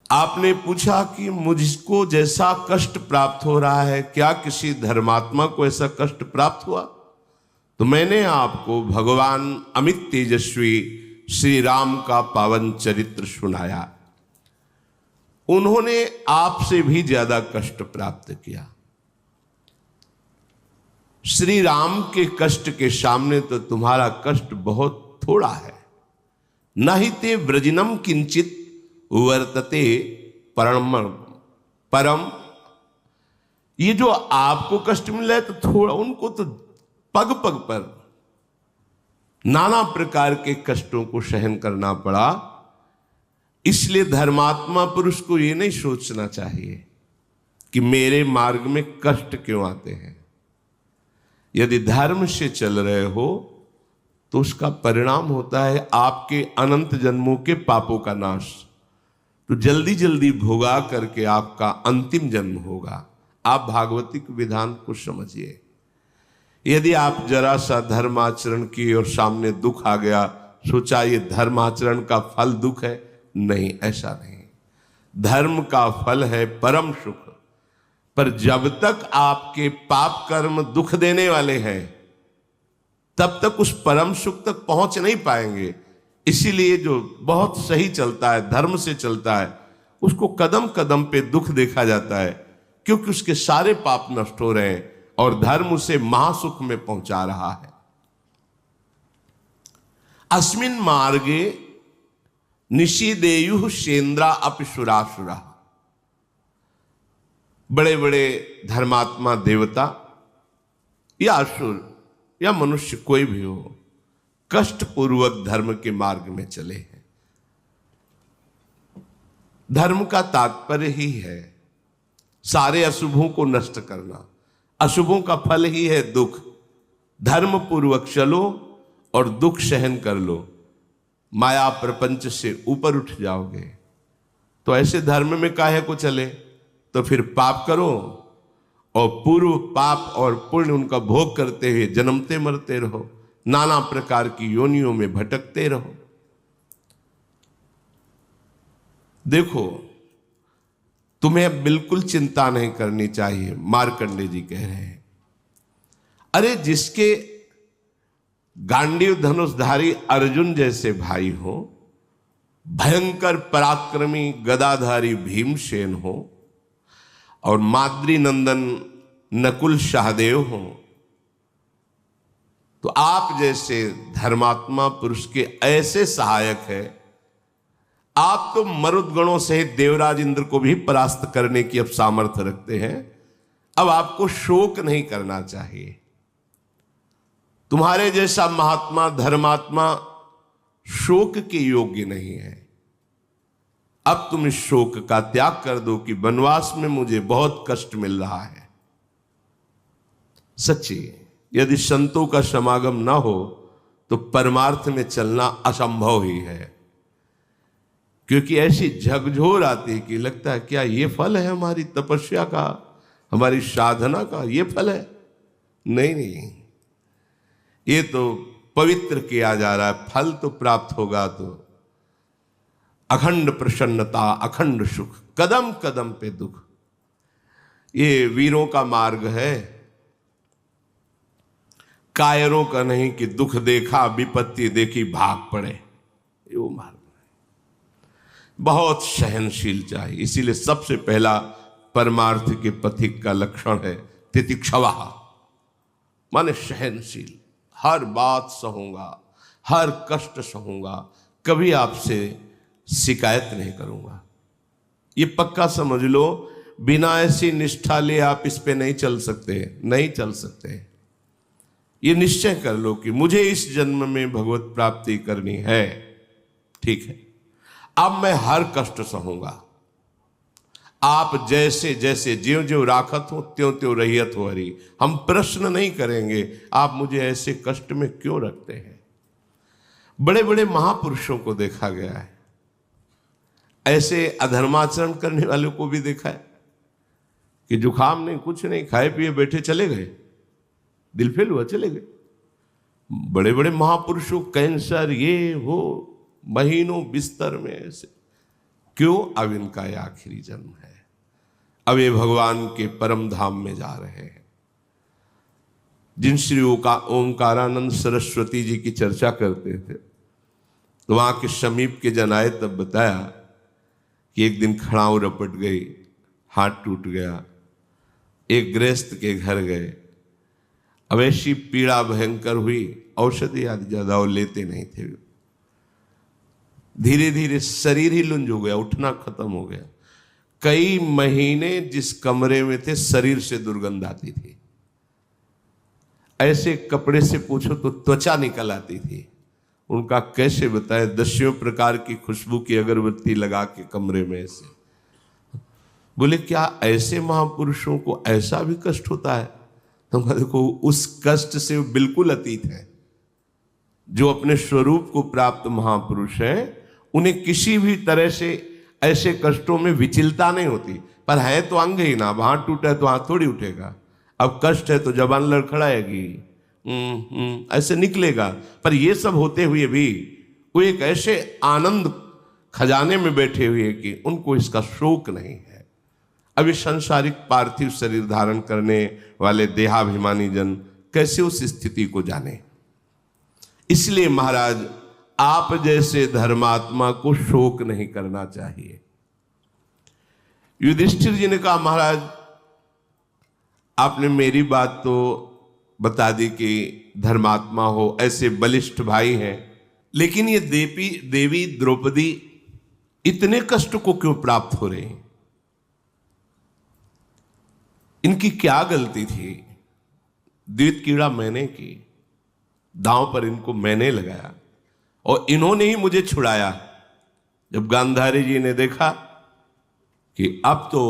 आपने पूछा कि मुझको जैसा कष्ट प्राप्त हो रहा है, क्या किसी धर्मात्मा को ऐसा कष्ट प्राप्त हुआ? तो मैंने आपको भगवान अमित तेजस्वी श्री राम का पावन चरित्र सुनाया। उन्होंने आपसे भी ज्यादा कष्ट प्राप्त किया। श्री राम के कष्ट के सामने तो तुम्हारा कष्ट बहुत थोड़ा है। न ही ते व्रजनम किंचित वर्तते परम। ये जो आपको कष्ट मिल रहा है तो थोड़ा, उनको तो पग पग पर नाना प्रकार के कष्टों को सहन करना पड़ा। इसलिए धर्मात्मा पुरुष को ये नहीं सोचना चाहिए कि मेरे मार्ग में कष्ट क्यों आते हैं। यदि धर्म से चल रहे हो तो उसका परिणाम होता है आपके अनंत जन्मों के पापों का नाश। तो जल्दी जल्दी भोगा करके आपका अंतिम जन्म होगा। आप भागवतिक विधान को समझिए। यदि आप जरा सा धर्माचरण किए और सामने दुख आ गया, सोचा ये धर्माचरण का फल दुख है, नहीं, ऐसा नहीं। धर्म का फल है परम सुख। पर जब तक आपके पाप कर्म दुख देने वाले हैं तब तक उस परम सुख तक पहुंच नहीं पाएंगे। इसीलिए जो बहुत सही चलता है, धर्म से चलता है, उसको कदम कदम पे दुख देखा जाता है, क्योंकि उसके सारे पाप नष्ट हो रहे हैं और धर्म उसे महासुख में पहुंचा रहा है। अस्मिन मार्गे निषिदेयु सेन्द्रा अपिसुरासुरा। बड़े बड़े धर्मात्मा देवता या असुर या मनुष्य कोई भी हो, कष्ट पूर्वक धर्म के मार्ग में चले हैं। धर्म का तात्पर्य ही है सारे अशुभों को नष्ट करना। अशुभों का फल ही है दुख। धर्म पूर्वक चलो और दुख सहन कर लो, माया प्रपंच से ऊपर उठ जाओगे। तो ऐसे धर्म में काहे को चले? तो फिर पाप करो और पूर्व पाप और पुण्य उनका भोग करते हुए जन्मते मरते रहो, नाना प्रकार की योनियों में भटकते रहो। देखो, तुम्हें बिल्कुल चिंता नहीं करनी चाहिए। मार्कंडे जी कह रहे हैं, अरे जिसके गांडीव धनुषधारी अर्जुन जैसे भाई हो, भयंकर पराक्रमी गदाधारी भीमसेन हो और माद्री नंदन नकुल सहदेव हो, तो आप जैसे धर्मात्मा पुरुष के ऐसे सहायक है। आप तो मरुदगणों सहित देवराज इंद्र को भी परास्त करने की अब सामर्थ्य रखते हैं। अब आपको शोक नहीं करना चाहिए। तुम्हारे जैसा महात्मा धर्मात्मा शोक के योग्य नहीं है। अब तुम इस शोक का त्याग कर दो कि वनवास में मुझे बहुत कष्ट मिल रहा है। सच्ची, यदि संतों का समागम ना हो तो परमार्थ में चलना असंभव ही है। क्योंकि ऐसी झकझोर आती है कि लगता है क्या ये फल है हमारी तपस्या का, हमारी साधना का ये फल है? नहीं नहीं, ये तो पवित्र किया जा रहा है। फल तो प्राप्त होगा तो अखंड प्रसन्नता, अखंड सुख, कदम कदम पे दुख। ये वीरों का मार्ग है, कायरों का नहीं कि दुख देखा विपत्ति देखी भाग पड़े। ये वो मार्ग है। बहुत सहनशील चाहिए। इसीलिए सबसे पहला परमार्थ के पथिक का लक्षण है तितिक्षवा, माने सहनशील। हर बात सहूंगा, हर कष्ट सहूंगा, कभी आपसे शिकायत नहीं करूंगा। ये पक्का समझ लो। बिना ऐसी निष्ठा ले आप इस पे नहीं चल सकते, नहीं चल सकते। ये निश्चय कर लो कि मुझे इस जन्म में भगवत प्राप्ति करनी है। ठीक है, अब मैं हर कष्ट सहूंगा। आप जैसे जैसे ज्यों ज्यों राखत हो त्यों त्यों रहियत हो हरि। हम प्रश्न नहीं करेंगे आप मुझे ऐसे कष्ट में क्यों रखते हैं। बड़े बड़े महापुरुषों को देखा गया है, ऐसे अधर्माचरण करने वालों को भी देखा है कि जुखाम नहीं, कुछ नहीं, खाए पिए बैठे चले गए, दिल फेल हुआ चले गए। बड़े बड़े महापुरुषों कैंसर ये वो, महीनों बिस्तर में ऐसे क्यों? अब इनका ये आखिरी जन्म है, अब ये भगवान के परम धाम में जा रहे हैं। जिन श्री ओंकारानंद सरस्वती जी की चर्चा करते थे, तो वहां के समीप के जन आए, तब बताया कि एक दिन खड़ाऊ रपट गई, हाथ टूट गया, एक गृहस्थ के घर गए, अब ऐसी पीड़ा भयंकर हुई, औषधि आदि ज्यादा वो लेते नहीं थे, धीरे धीरे शरीर ही लुंज हो गया, उठना खत्म हो गया। कई महीने जिस कमरे में थे शरीर से दुर्गंध आती थी, ऐसे कपड़े से पूछो तो त्वचा निकल आती थी। उनका कैसे बताए, 10 प्रकार की खुशबू की अगरबत्ती लगा के कमरे में ऐसे। बोले क्या ऐसे महापुरुषों को ऐसा भी कष्ट होता है? तो देखो उस कष्ट से बिल्कुल अतीत है। जो अपने स्वरूप को प्राप्त महापुरुष हैं, उन्हें किसी भी तरह से ऐसे कष्टों में विचलता नहीं होती। पर है तो अंग ही ना, हाथ टूटा है तो हाथ थोड़ी उठेगा। अब कष्ट है तो जबान लड़खड़ाएगी, ऐसे निकलेगा। पर ये सब होते हुए भी वो एक ऐसे आनंद खजाने में बैठे हुए कि उनको इसका शोक नहीं है। अब इस सांसारिक पार्थिव शरीर धारण करने वाले देहाभिमानी जन कैसे उस स्थिति को जाने। इसलिए महाराज आप जैसे धर्मात्मा को शोक नहीं करना चाहिए। युधिष्ठिर जी ने कहा महाराज आपने मेरी बात तो बता दी कि धर्मात्मा हो, ऐसे बलिष्ठ भाई हैं, लेकिन ये देवी द्रौपदी इतने कष्ट को क्यों प्राप्त हो रहे हैं? इनकी क्या गलती थी? द्वित कीड़ा मैंने की, दांव पर इनको मैंने लगाया और इन्होंने ही मुझे छुड़ाया। जब गांधारी जी ने देखा कि अब तो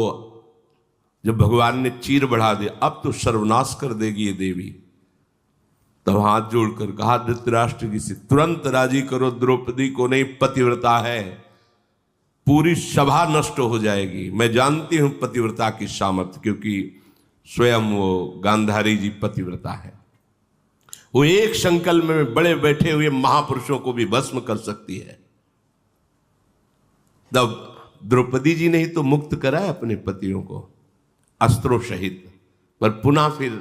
जब भगवान ने चीर बढ़ा दिया, अब तो सर्वनाश कर देगी ये देवी, तब हाथ जोड़कर कहा धृतराष्ट्र जी से, तुरंत राजी करो द्रौपदी को, नहीं पतिव्रता है, पूरी सभा नष्ट हो जाएगी। मैं जानती हूं पतिव्रता की सामर्थ्य, क्योंकि स्वयं वो गांधारी जी पतिव्रता है। वो एक संकल्प में बड़े बैठे हुए महापुरुषों को भी भस्म कर सकती है। तब द्रौपदी जी ने ही तो मुक्त करा है अपने पतियों को अस्त्रों सहित, पर पुनः फिर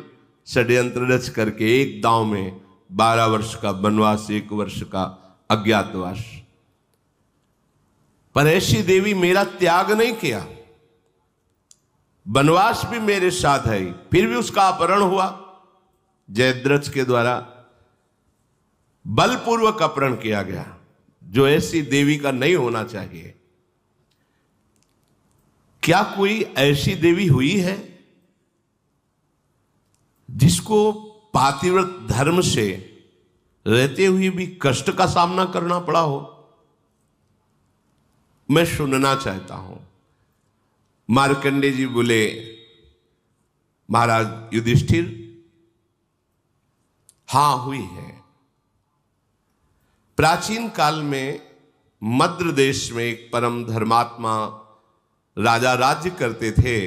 षड्यंत्र रच करके एक दांव में 12 वर्ष का वनवास, 1 वर्ष का अज्ञातवास। पर ऐसी देवी मेरा त्याग नहीं किया, वनवास भी मेरे साथ है, फिर भी उसका अपहरण हुआ जयद्रथ के द्वारा, बलपूर्वक अपहरण किया गया, जो ऐसी देवी का नहीं होना चाहिए। क्या कोई ऐसी देवी हुई है जिसको पातिव्रत धर्म से रहते हुए भी कष्ट का सामना करना पड़ा हो? मैं सुनना चाहता हूं। मार्कंडेय जी बोले महाराज युधिष्ठिर, हां हुई है। प्राचीन काल में मद्र देश में एक परम धर्मात्मा राजा राज्य करते थे।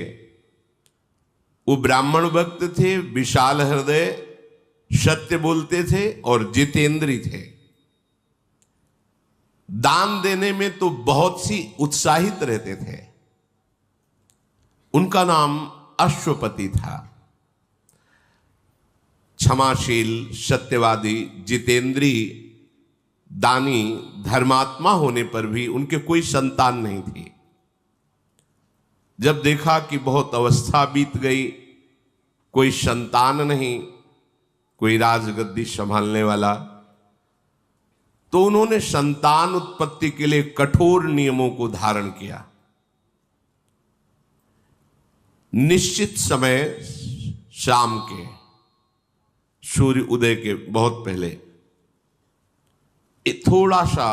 वो ब्राह्मण भक्त थे, विशाल हृदय, सत्य बोलते थे और जितेंद्री थे। दान देने में तो बहुत सी उत्साहित रहते थे। उनका नाम अश्वपति था। क्षमाशील, सत्यवादी, जितेंद्री, दानी, धर्मात्मा होने पर भी उनके कोई संतान नहीं थी। जब देखा कि बहुत अवस्था बीत गई, कोई संतान नहीं, कोई राजगद्दी संभालने वाला, तो उन्होंने संतान उत्पत्ति के लिए कठोर नियमों को धारण किया। निश्चित समय शाम के सूर्य उदय के बहुत पहले थोड़ा सा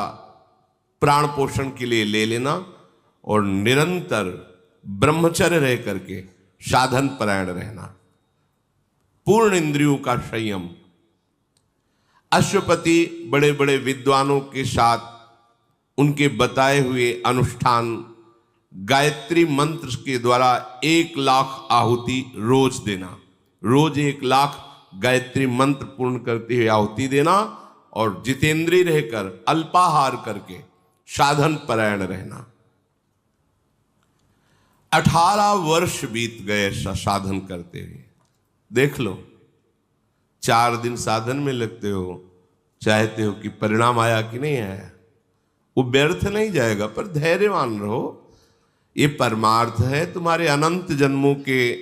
प्राण पोषण के लिए ले लेना और निरंतर ब्रह्मचर्य रह करके साधन परायण रहना, पूर्ण इंद्रियों का संयम। अश्वपति बड़े बड़े विद्वानों के साथ उनके बताए हुए अनुष्ठान, गायत्री मंत्र के द्वारा 1,00,000 आहुति रोज देना, रोज 1,00,000 गायत्री मंत्र पूर्ण करते हुए आहुति देना और जितेंद्रीय रहकर अल्पाहार करके साधन परायण रहना। 18 वर्ष बीत गए ऐसा साधन करते हुए। देख लो, 4 दिन साधन में लगते हो, चाहते हो कि परिणाम आया कि नहीं आया, वो व्यर्थ नहीं जाएगा, पर धैर्यवान रहो। ये परमार्थ है, तुम्हारे अनंत जन्मों के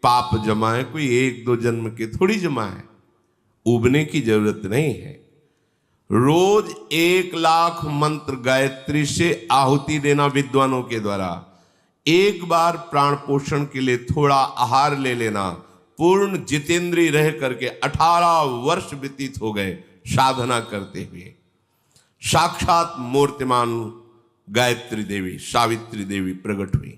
पाप जमा है, कोई 1-2 जन्म के थोड़ी जमा है। उबने की जरूरत नहीं है। रोज 1 लाख मंत्र गायत्री से आहुति देना विद्वानों के द्वारा, एक बार प्राण पोषण के लिए थोड़ा आहार ले लेना, पूर्ण जितेंद्रिय रह करके 18 वर्ष व्यतीत हो गए साधना करते हुए। साक्षात मूर्तिमान गायत्री देवी, सावित्री देवी प्रकट हुई।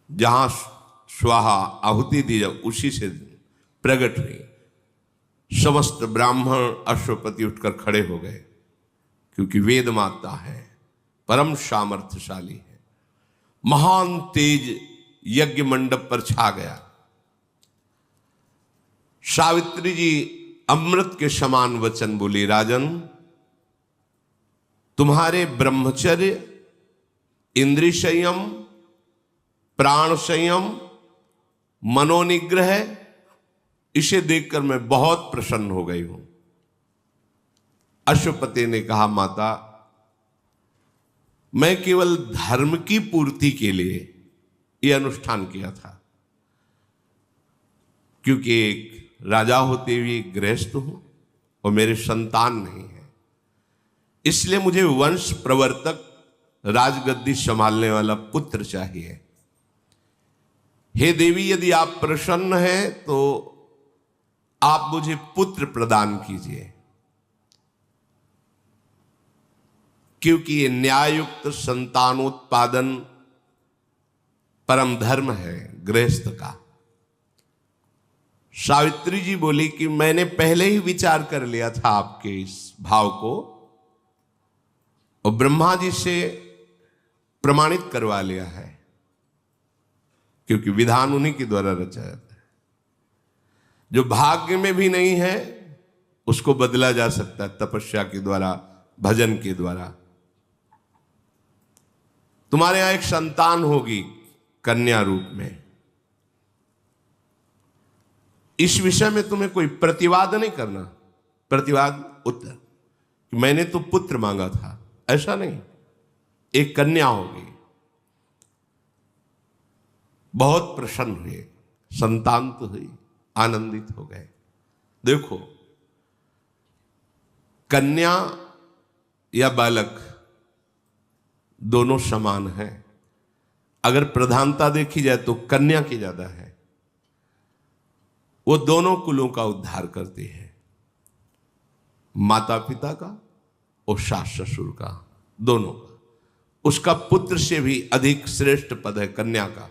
जहां स्वाहा आहुति दी जाए उसी से प्रकट हुई। समस्त ब्राह्मण अश्वपति उठकर खड़े हो गए, क्योंकि वेद माता है, परम सामर्थ्यशाली है। महान तेज यज्ञ मंडप पर छा गया। सावित्री जी अमृत के समान वचन बोली, राजन, तुम्हारे ब्रह्मचर्य, इंद्रिय संयम, प्राण संयम, मनोनिग्रह, इसे देखकर मैं बहुत प्रसन्न हो गई हूं। अश्वपति ने कहा, माता, मैं केवल धर्म की पूर्ति के लिए यह अनुष्ठान किया था, क्योंकि एक राजा होते हुए गृहस्थ हूं और मेरे संतान नहीं है, इसलिए मुझे वंश प्रवर्तक, राजगद्दी संभालने वाला पुत्र चाहिए। हे देवी, यदि आप प्रसन्न हैं तो आप मुझे पुत्र प्रदान कीजिए, क्योंकि ये न्यायुक्त संतानोत्पादन परम धर्म है गृहस्थ का। सावित्री जी बोली कि मैंने पहले ही विचार कर लिया था आपके इस भाव को, और ब्रह्मा जी से प्रमाणित करवा लिया है, क्योंकि विधान उन्हीं के द्वारा रचा जाता है। जो भाग्य में भी नहीं है उसको बदला जा सकता है तपस्या के द्वारा, भजन के द्वारा। तुम्हारे यहां एक संतान होगी कन्या रूप में। इस विषय में तुम्हें कोई प्रतिवाद नहीं करना। प्रतिवाद उत्तर, मैंने तो पुत्र मांगा था, ऐसा नहीं, एक कन्या होगी। बहुत प्रसन्न हुए, संतान तो हुई, आनंदित हो गए। देखो, कन्या या बालक दोनों समान हैं। अगर प्रधानता देखी जाए तो कन्या की ज्यादा है। वो दोनों कुलों का उद्धार करती है, माता पिता का और सास ससुर का, दोनों का। उसका पुत्र से भी अधिक श्रेष्ठ पद है कन्या का।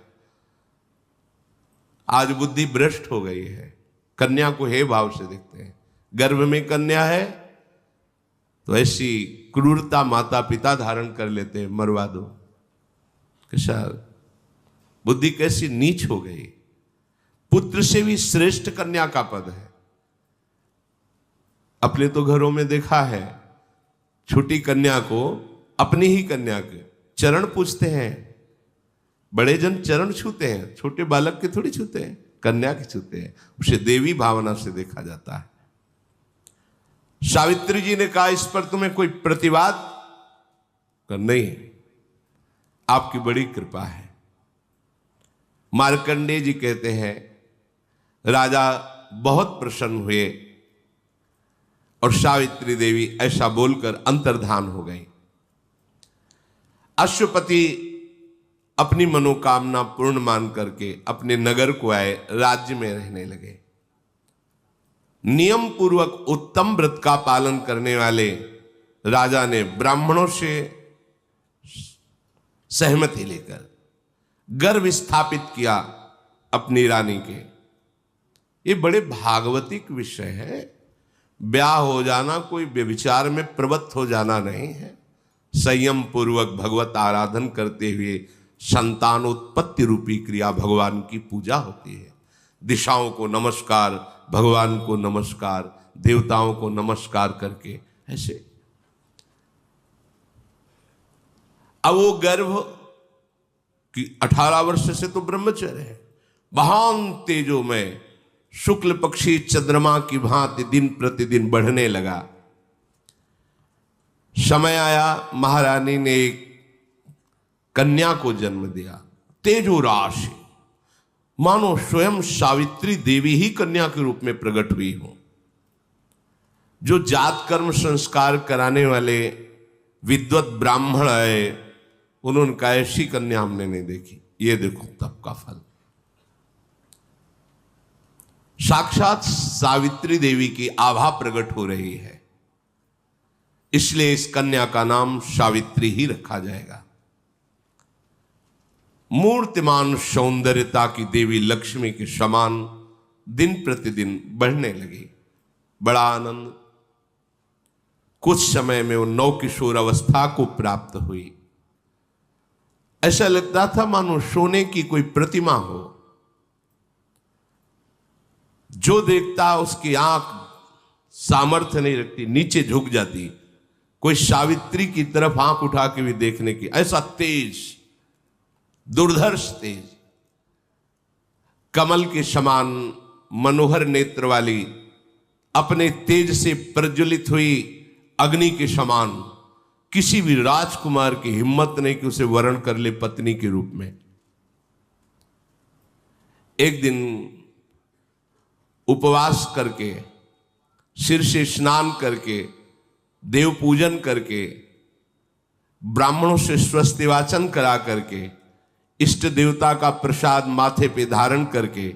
आज बुद्धि भ्रष्ट हो गई है, कन्या को हे भाव से देखते हैं। गर्भ में कन्या है तो ऐसी क्रूरता माता पिता धारण कर लेते हैं, मरवा दो। कैसा बुद्धि कैसी नीच हो गई। पुत्र से भी श्रेष्ठ कन्या का पद है। अपने तो घरों में देखा है, छोटी कन्या को अपनी ही कन्या के चरण पूछते हैं। बड़े जन चरण छूते हैं, छोटे बालक के थोड़ी छूते हैं, कन्या के छूते हैं। उसे देवी भावना से देखा जाता है। सावित्री जी ने कहा, इस पर तुम्हें कोई प्रतिवाद नहीं, आपकी बड़ी कृपा है। मार्कंडेय जी कहते हैं, राजा बहुत प्रसन्न हुए और सावित्री देवी ऐसा बोलकर अंतर्धान हो गई। अश्वपति अपनी मनोकामना पूर्ण मान करके अपने नगर को आए, राज्य में रहने लगे। नियम पूर्वक उत्तम व्रत का पालन करने वाले राजा ने ब्राह्मणों से सहमति लेकर गर्भ स्थापित किया अपनी रानी के। ये बड़े भागवतिक विषय है। ब्याह हो जाना कोई व्यभिचार में प्रवृत्त हो जाना नहीं है। संयम पूर्वक भगवत आराधन करते हुए संतानोत्पत्ति रूपी क्रिया भगवान की पूजा होती है। दिशाओं को नमस्कार, भगवान को नमस्कार, देवताओं को नमस्कार करके ऐसे। अब वो गर्भ कि 18 वर्ष से तो ब्रह्मचर्य है। महान तेजो में शुक्ल पक्षी चंद्रमा की भांति दिन प्रतिदिन बढ़ने लगा। समय आया, महारानी ने एक कन्या को जन्म दिया। तेजो राशि, मानो स्वयं सावित्री देवी ही कन्या के रूप में प्रकट हुई हो। जो जात कर्म संस्कार कराने वाले विद्वत ब्राह्मण आए, उन्होंने कहा ऐसी कन्या हमने नहीं देखी। ये देखो तप का फल। साक्षात सावित्री देवी की आभा प्रकट हो रही है, इसलिए इस कन्या का नाम सावित्री ही रखा जाएगा। मूर्तिमान सौंदर्यता की देवी लक्ष्मी के समान दिन प्रतिदिन बढ़ने लगी। बड़ा आनंद। कुछ समय में वो नौ किशोर अवस्था को प्राप्त हुई। ऐसा लगता था मानो सोने की कोई प्रतिमा हो। जो देखता उसकी आंख सामर्थ्य नहीं रखती, नीचे झुक जाती। कोई सावित्री की तरफ आंख उठा के भी देखने की, ऐसा तेज, दुर्धर्ष तेज। कमल के समान मनोहर नेत्र वाली, अपने तेज से प्रज्वलित हुई अग्नि के समान। किसी भी राजकुमार की हिम्मत नहीं कि उसे वरण कर ले पत्नी के रूप में। एक दिन उपवास करके, सिर से स्नान करके, देव पूजन करके, ब्राह्मणों से स्वस्ति वाचन करा करके, इष्ट देवता का प्रसाद माथे पे धारण करके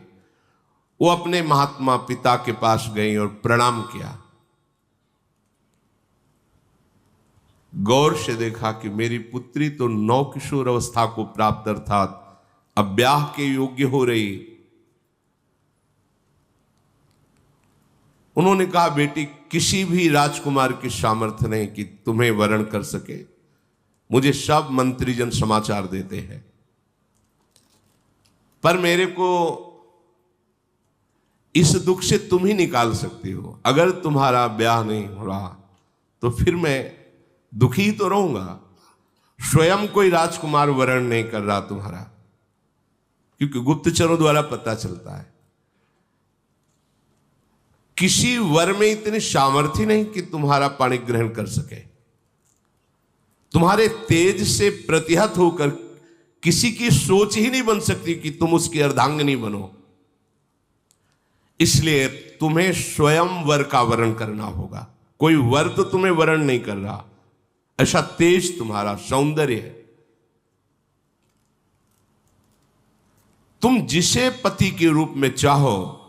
वो अपने महात्मा पिता के पास गई और प्रणाम किया। गौर से देखा कि मेरी पुत्री तो नौ किशोर अवस्था को प्राप्त, अर्थात अब ब्याह के योग्य हो रही। उन्होंने कहा, बेटी, किसी भी राजकुमार की सामर्थ्य नहीं कि तुम्हें वरण कर सके। मुझे सब मंत्रीजन समाचार देते हैं, पर मेरे को इस दुख से तुम ही निकाल सकती हो। अगर तुम्हारा ब्याह नहीं हो रहा तो फिर मैं दुखी तो रहूंगा। स्वयं कोई राजकुमार वरण नहीं कर रहा तुम्हारा, क्योंकि गुप्तचरों द्वारा पता चलता है। किसी वर में इतनी सामर्थ्य नहीं कि तुम्हारा पाणी ग्रहण कर सके। तुम्हारे तेज से प्रतिहत होकर किसी की सोच ही नहीं बन सकती कि तुम उसकी अर्धांगिनी बनो। इसलिए तुम्हें स्वयं वर का वरण करना होगा। कोई वर तो तुम्हें वरण नहीं कर रहा, ऐसा तेज तुम्हारा सौंदर्य है। तुम जिसे पति के रूप में चाहो,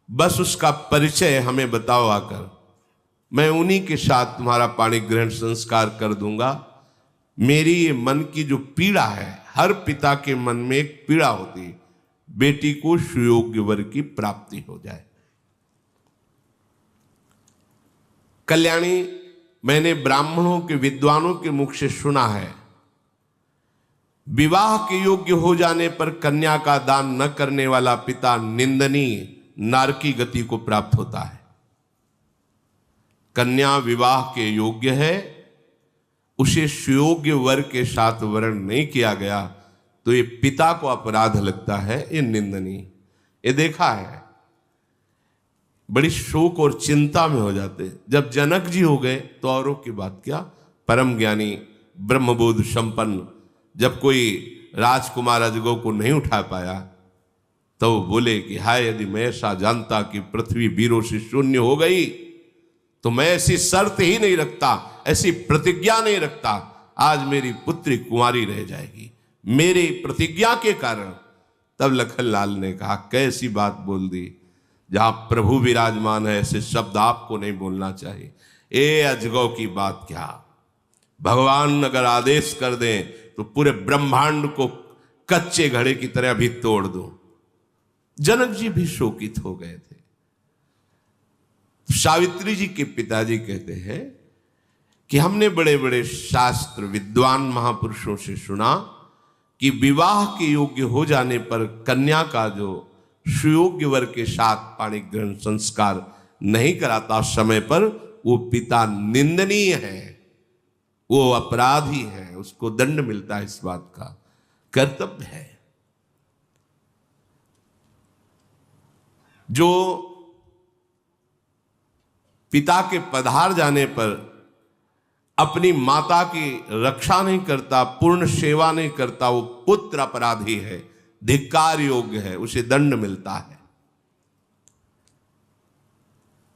बस उसका परिचय हमें बताओ आकर। मैं उन्हीं के साथ तुम्हारा पाणी ग्रहण संस्कार कर दूंगा। मेरी ये मन की जो पीड़ा है, हर पिता के मन में एक पीड़ा होती है, बेटी को सुयोग्य वर की प्राप्ति हो जाए। कल्याणी, मैंने ब्राह्मणों के विद्वानों के मुख से सुना है, विवाह के योग्य हो जाने पर कन्या का दान न करने वाला पिता निंदनीय नारकी गति को प्राप्त होता है। कन्या विवाह के योग्य है, उसे सुयोग्य वर के साथ वरण नहीं किया गया तो ये पिता को अपराध लगता है, ये निंदनीय। ये देखा है, बड़ी शोक और चिंता में हो जाते। जब जनक जी हो गए तो औरों की बात क्या, परम ज्ञानी ब्रह्मबोध संपन्न, जब कोई राजकुमार अजगौ को नहीं उठा पाया तो वो बोले कि हाय, यदि मैं ऐसा जानता कि पृथ्वी वीरों से शून्य हो गई तो मैं ऐसी शर्त ही नहीं रखता, ऐसी प्रतिज्ञा नहीं रखता, आज मेरी पुत्री कुंवारी रह जाएगी मेरी प्रतिज्ञा के कारण। तब लखनलाल ने कहा, कैसी बात बोल दी, जहां प्रभु विराजमान है ऐसे शब्द आपको नहीं बोलना चाहिए। ए अजगौ की बात क्या, भगवान अगर आदेश कर दें तो पूरे ब्रह्मांड को कच्चे घड़े की तरह भी तोड़ दो। जनक जी भी शोकित हो गए थे। सावित्री जी के पिताजी कहते हैं कि हमने बड़े बड़े शास्त्र विद्वान महापुरुषों से सुना कि विवाह के योग्य हो जाने पर कन्या का जो सुयोग्य वर के साथ पाणी ग्रहण संस्कार नहीं कराता समय पर, वो पिता निंदनीय है, वो अपराधी है, उसको दंड मिलता है इस बात का। कर्तव्य है। जो पिता के पधार जाने पर अपनी माता की रक्षा नहीं करता, पूर्ण सेवा नहीं करता, वो पुत्र अपराधी है, धिक्कार योग्य है, उसे दंड मिलता है।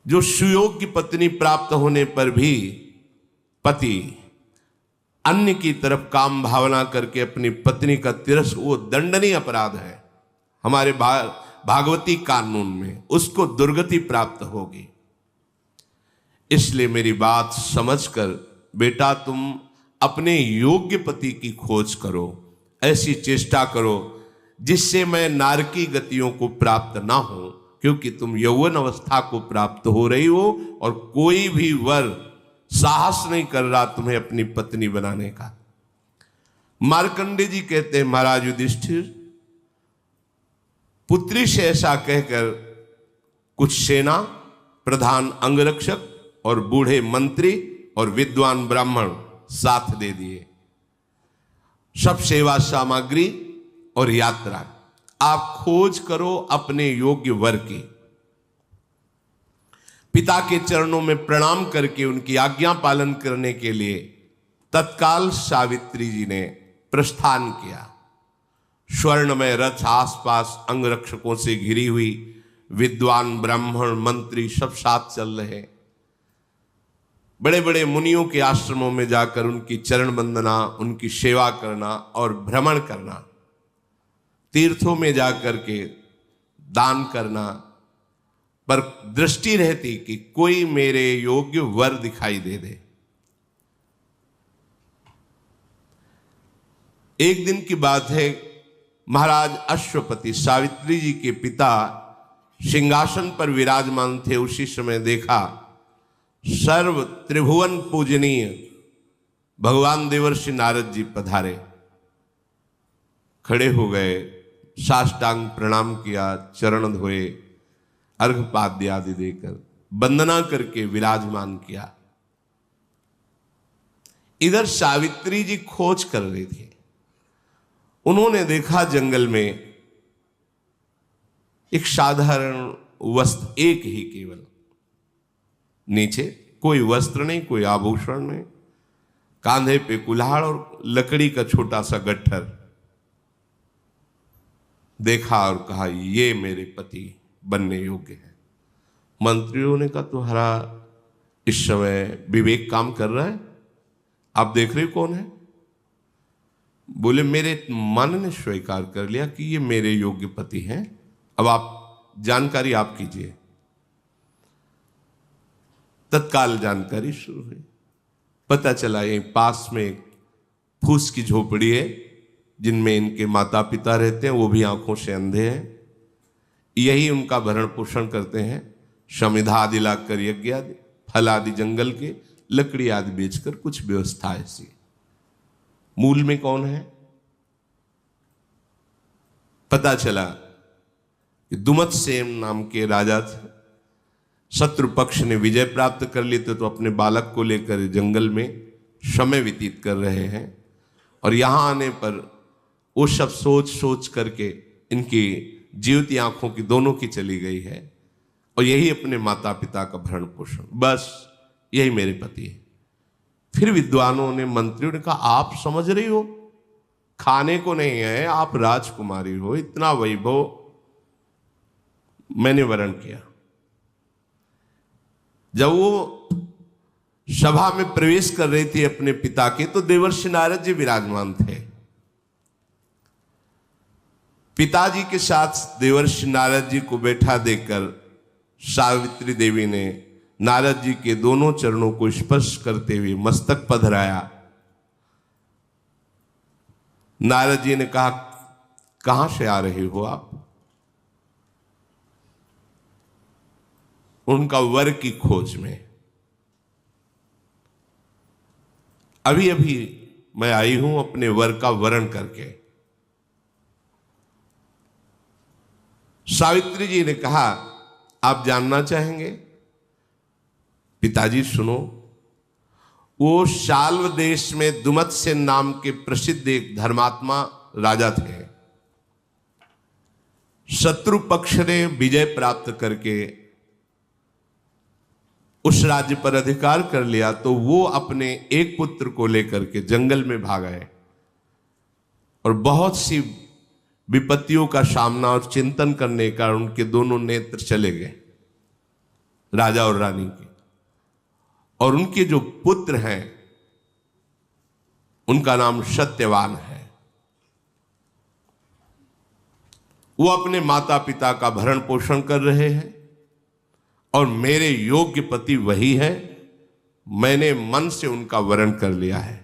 जो सुयोग्य पत्नी प्राप्त होने पर भी पति अन्य की तरफ काम भावना करके अपनी पत्नी का तिरस्कार, वो दंडनीय अपराध है हमारे भागवती कानून में, उसको दुर्गति प्राप्त होगी। इसलिए मेरी बात समझकर बेटा तुम अपने योग्य पति की खोज करो, ऐसी चेष्टा करो जिससे मैं नारकी गतियों को प्राप्त ना हो, क्योंकि तुम यौवन अवस्था को प्राप्त हो रही हो और कोई भी वर साहस नहीं कर रहा तुम्हें अपनी पत्नी बनाने का। मार्कंडे जी कहते हैं महाराज युधिष्ठिर, पुत्री से ऐसा कहकर कुछ सेना, प्रधान अंगरक्षक और बूढ़े मंत्री और विद्वान ब्राह्मण साथ दे दिए, सब सेवा सामग्री और यात्रा। आप खोज करो अपने योग्य वर की। पिता के चरणों में प्रणाम करके उनकी आज्ञा पालन करने के लिए तत्काल सावित्री जी ने प्रस्थान किया। स्वर्णमय रथ आसपास अंगरक्षकों से घिरी हुई, विद्वान ब्राह्मण मंत्री सब साथ चल रहे। बड़े बड़े मुनियों के आश्रमों में जाकर उनकी चरण वंदना, उनकी सेवा करना और भ्रमण करना, तीर्थों में जाकर के दान करना, पर दृष्टि रहती कि कोई मेरे योग्य वर दिखाई दे दे। एक दिन की बात है, महाराज अश्वपति सावित्री जी के पिता सिंहासन पर विराजमान थे। उसी समय देखा सर्व त्रिभुवन पूजनीय भगवान देवर्षि नारद जी पधारे। खड़े हो गए, साष्टांग प्रणाम किया, चरण धोए, अर्घपाद्य आदि देकर वंदना करके विराजमान किया। इधर सावित्री जी खोज कर रही थी। उन्होंने देखा जंगल में एक साधारण वस्त्र, एक ही केवल, नीचे कोई वस्त्र नहीं, कोई आभूषण नहीं, कांधे पे कुल्हाड़ और लकड़ी का छोटा सा गट्ठर देखा और कहा ये मेरे पति बनने योग्य है। मंत्रियों ने कहा तुम्हारा इस समय विवेक काम कर रहा है, आप देख रहे कौन है? बोले मेरे मन ने स्वीकार कर लिया कि ये मेरे योग्य पति हैं, अब आप जानकारी आप कीजिए। तत्काल जानकारी शुरू हुई। पता चला ये पास में एक फूस की झोपड़ी है जिनमें इनके माता पिता रहते हैं, वो भी आंखों से अंधे हैं। यही उनका भरण पोषण करते हैं। समिधा आदि लाकर, यज्ञ आदि, फल आदि जंगल के, लकड़ी आदि बेचकर कुछ व्यवस्था ऐसी। मूल में कौन है? पता चला कि दुमतसेन नाम के राजा थे। शत्रु पक्ष ने विजय प्राप्त कर ली तो अपने बालक को लेकर जंगल में समय व्यतीत कर रहे हैं, और यहां आने पर वो सब सोच सोच करके इनकी जीवती आंखों की दोनों की चली गई है, और यही अपने माता पिता का भरण पोषण, बस यही मेरे पति है। फिर विद्वानों ने, मंत्रियों ने कहा आप समझ रही हो, खाने को नहीं है, आप राजकुमारी हो, इतना वैभव। मैंने वर्ण किया। जब वो सभा में प्रवेश कर रही थी अपने पिता के, तो देवर्षि नारद जी विराजमान थे। पिताजी के साथ देवर्षि नारद जी को बैठा देखकर सावित्री देवी ने नारद जी के दोनों चरणों को स्पर्श करते हुए मस्तक पधराया। नारद जी ने कहा कहां से आ रहे हो आप? उनका वर की खोज में। अभी अभी मैं आई हूं अपने वर का वर्ण करके। सावित्री जी ने कहा आप जानना चाहेंगे? पिताजी सुनो, वो शाल्व देश में दुमतसेन नाम के प्रसिद्ध एक धर्मात्मा राजा थे। शत्रु पक्ष ने विजय प्राप्त करके उस राज्य पर अधिकार कर लिया, तो वो अपने एक पुत्र को लेकर के जंगल में भाग गए और बहुत सी विपत्तियों का सामना और चिंतन करने का उनके दोनों नेत्र चले गए, राजा और रानी के। और उनके जो पुत्र हैं उनका नाम सत्यवान है। वो अपने माता पिता का भरण पोषण कर रहे हैं और मेरे योग्य पति वही है, मैंने मन से उनका वरण कर लिया है।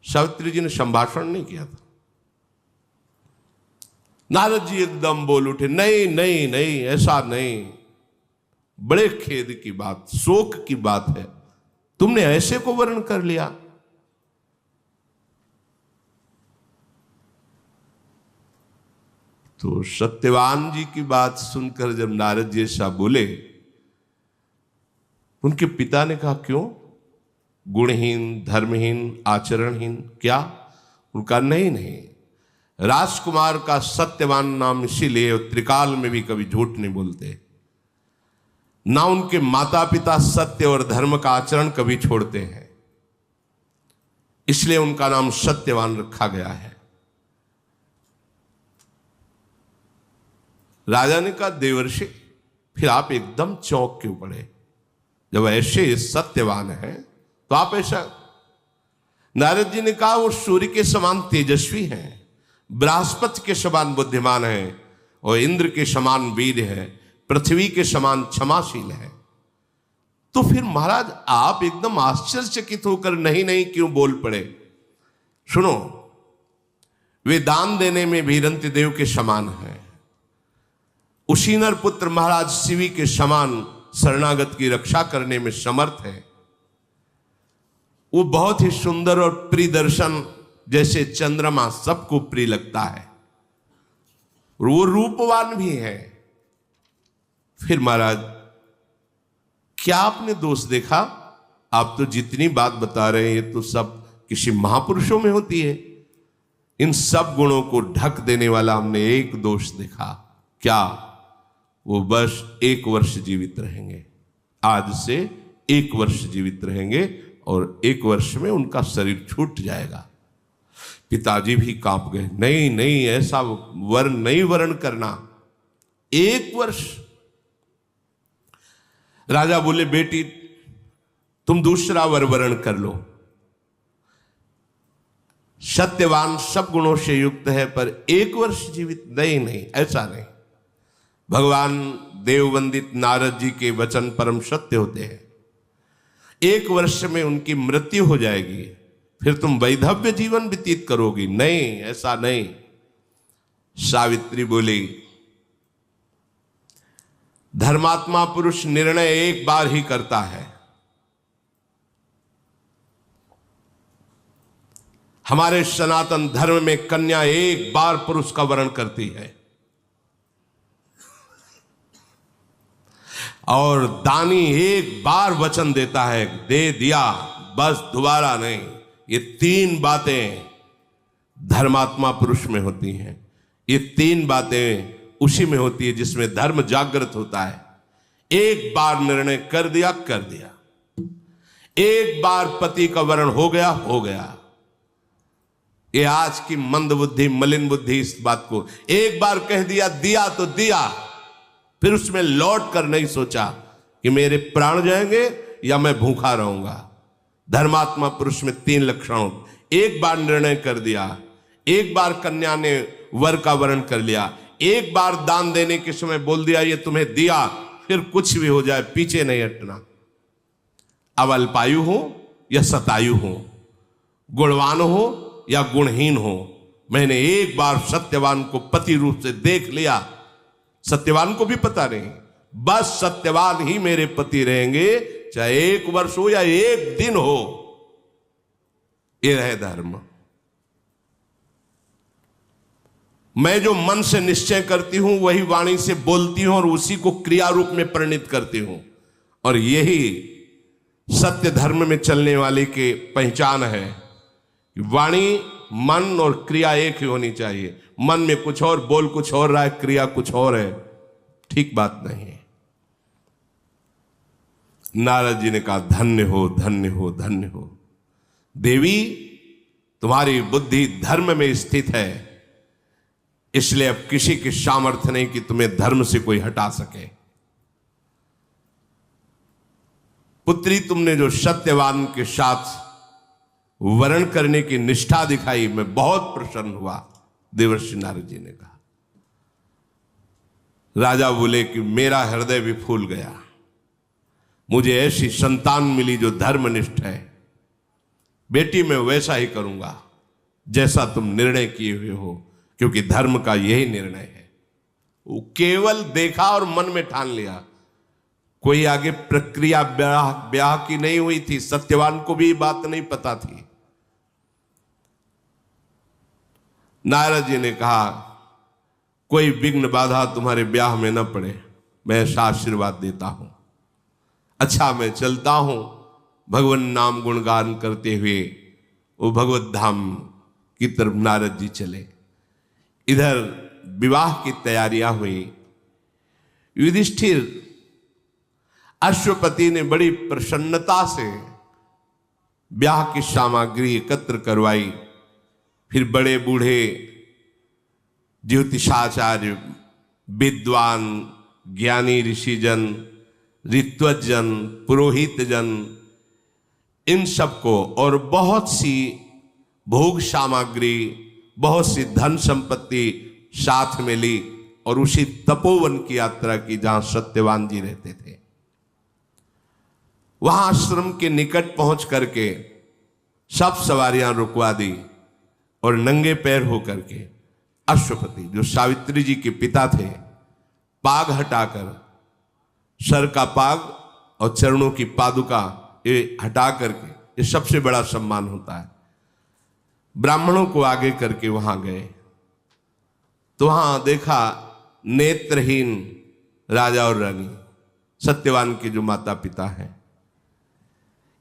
सावित्री जी ने संभाषण नहीं किया था। नारद जी एकदम बोल उठे, नहीं नहीं नहीं, ऐसा नहीं, बड़े खेद की बात, शोक की बात है, तुमने ऐसे को वर्ण कर लिया। तो सत्यवान जी की बात सुनकर जब नारद जी ऐसा बोले, उनके पिता ने कहा, क्यों? गुणहीन, धर्महीन, आचरणहीन क्या? उनका नहीं नहीं, राजकुमार का सत्यवान नाम इसीलिए त्रिकाल में भी कभी झूठ नहीं बोलते, ना उनके माता पिता सत्य और धर्म का आचरण कभी छोड़ते हैं, इसलिए उनका नाम सत्यवान रखा गया है। राजा ने कहा, देवर्षि, फिर आप एकदम चौंक क्यों पड़े? जब ऐसे सत्यवान है तो आप ऐसा? नारद जी ने कहा, वो सूर्य के समान तेजस्वी हैं, बृहस्पति के समान बुद्धिमान है, और इंद्र के समान वीर है, पृथ्वी के समान क्षमाशील है। तो फिर महाराज आप एकदम आश्चर्यचकित होकर नहीं नहीं क्यों बोल पड़े? सुनो, वे दान देने में भी रंतिदेव के समान है, उशीनर पुत्र महाराज शिवी के समान शरणागत की रक्षा करने में समर्थ है। वो बहुत ही सुंदर और प्रिय दर्शन जैसे चंद्रमा सबको प्रिय लगता है, और वो रूपवान भी है। फिर महाराज क्या आपने दोष देखा? आप तो जितनी बात बता रहे हैं ये तो सब किसी महापुरुषों में होती है। इन सब गुणों को ढक देने वाला हमने एक दोष देखा। क्या? वो बस 1 वर्ष जीवित रहेंगे, आज से 1 वर्ष जीवित रहेंगे, और 1 वर्ष में उनका शरीर छूट जाएगा। पिताजी भी कांप गए, नहीं नहीं, ऐसा वर्ण नहीं वर्ण करना, 1 वर्ष। राजा बोले, बेटी तुम दूसरा वर वर्ण कर लो। सत्यवान सब गुणों से युक्त है, पर 1 वर्ष जीवित? नहीं नहीं, ऐसा नहीं। भगवान देववंदित नारद जी के वचन परम सत्य होते हैं। 1 वर्ष में उनकी मृत्यु हो जाएगी, फिर तुम वैधव्य जीवन व्यतीत करोगी। नहीं, ऐसा नहीं। सावित्री बोली, धर्मात्मा पुरुष निर्णय एक बार ही करता है। हमारे सनातन धर्म में कन्या एक बार पुरुष का वरण करती है, और दानी एक बार वचन देता है, दे दिया बस, दोबारा नहीं। ये 3 बातें धर्मात्मा पुरुष में होती हैं। ये 3 बातें उसी में होती है जिसमें धर्म जागृत होता है। एक बार निर्णय कर दिया, कर दिया। एक बार पति का वरण हो गया, हो गया। ये आज की मंद बुद्धि, मलिन बुद्धि इस बात को एक बार कह दिया, दिया तो दिया, फिर उसमें लौट कर नहीं सोचा कि मेरे प्राण जाएंगे या मैं भूखा रहूंगा। धर्मात्मा पुरुष में 3 लक्षण। एक बार निर्णय कर दिया, एक बार कन्या ने वर का वरण कर लिया, एक बार दान देने के समय बोल दिया ये तुम्हें दिया, फिर कुछ भी हो जाए पीछे नहीं हटना। अब अल्पायु हो या शतायु हो, गुणवान हो या गुणहीन हो, मैंने एक बार सत्यवान को पति रूप से देख लिया। सत्यवान को भी पता नहीं, बस सत्यवान ही मेरे पति रहेंगे, चाहे 1 वर्ष हो या 1 दिन हो। ये है धर्म। मैं जो मन से निश्चय करती हूं वही वाणी से बोलती हूं और उसी को क्रिया रूप में परिणित करती हूं, और यही सत्य धर्म में चलने वाले की पहचान है। वाणी मन और क्रिया एक ही होनी चाहिए। मन में कुछ और, बोल कुछ और रहा है, क्रिया कुछ और है, ठीक बात नहीं है। नारद जी ने कहा धन्य हो, धन्य हो, धन्य हो देवी, तुम्हारी बुद्धि धर्म में स्थित है, इसलिए अब किसी की सामर्थ्य नहीं कि तुम्हें धर्म से कोई हटा सके। पुत्री, तुमने जो सत्यवान के साथ वर्ण करने की निष्ठा दिखाई, मैं बहुत प्रसन्न हुआ। देवर्षि नारद जी ने कहा। राजा बोले कि मेरा हृदय भी फूल गया, मुझे ऐसी संतान मिली जो धर्मनिष्ठ है। बेटी मैं वैसा ही करूंगा जैसा तुम निर्णय किए हुए हो, क्योंकि धर्म का यही निर्णय है। वो केवल देखा और मन में ठान लिया, कोई आगे प्रक्रिया ब्याह की नहीं हुई थी। सत्यवान को भी बात नहीं पता थी। नारद जी ने कहा कोई विघ्न बाधा तुम्हारे ब्याह में न पड़े, मैं ऐसा आशीर्वाद देता हूं। अच्छा मैं चलता हूं। भगवान नाम गुणगान करते हुए वो भगवत धाम की तरफ नारद जी चले। इधर विवाह की तैयारियां हुई। युधिष्ठिर अश्वपति ने बड़ी प्रसन्नता से ब्याह की सामग्री एकत्र करवाई। फिर बड़े बूढ़े ज्योतिषाचार्य, विद्वान, ज्ञानी ऋषिजन, ऋत्वजन, पुरोहितजन, इन सबको और बहुत सी भोग सामग्री, बहुत सी धन संपत्ति साथ में ली और उसी तपोवन की यात्रा की जहां सत्यवान जी रहते थे। वहां आश्रम के निकट पहुंच करके सब सवारियां रुकवा दी और नंगे पैर होकर के अश्वपति, जो सावित्री जी के पिता थे, पाग हटाकर, सर का पाग और चरणों की पादुका ये हटा करके, ये सबसे बड़ा सम्मान होता है, ब्राह्मणों को आगे करके वहां गए। तो वहां देखा नेत्रहीन राजा और रानी, सत्यवान के जो माता पिता हैं,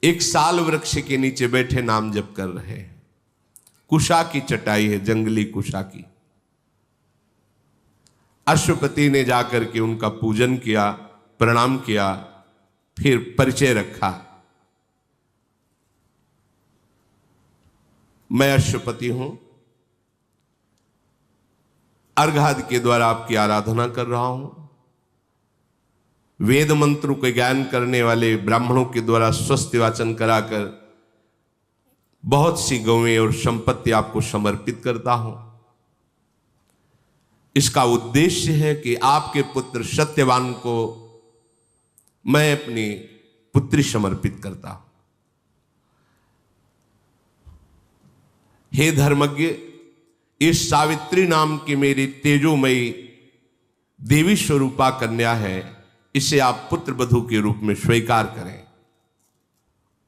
एक साल वृक्ष के नीचे बैठे नाम जप कर रहे हैं। कुशा की चटाई है, जंगली कुशा की। अश्वपति ने जाकर के उनका पूजन किया, प्रणाम किया, फिर परिचय रखा। मैं अश्वपति हूं, अर्घादि के द्वारा आपकी आराधना कर रहा हूं। वेद मंत्रों के ज्ञान करने वाले ब्राह्मणों के द्वारा स्वस्ति वाचन कराकर बहुत सी गौएं और संपत्ति आपको समर्पित करता हूं। इसका उद्देश्य है कि आपके पुत्र सत्यवान को मैं अपनी पुत्री समर्पित करता हूं। हे धर्मज्ञ, इस सावित्री नाम की मेरी तेजोमयी देवी स्वरूपा कन्या है, इसे आप पुत्र वधू के रूप में स्वीकार करें।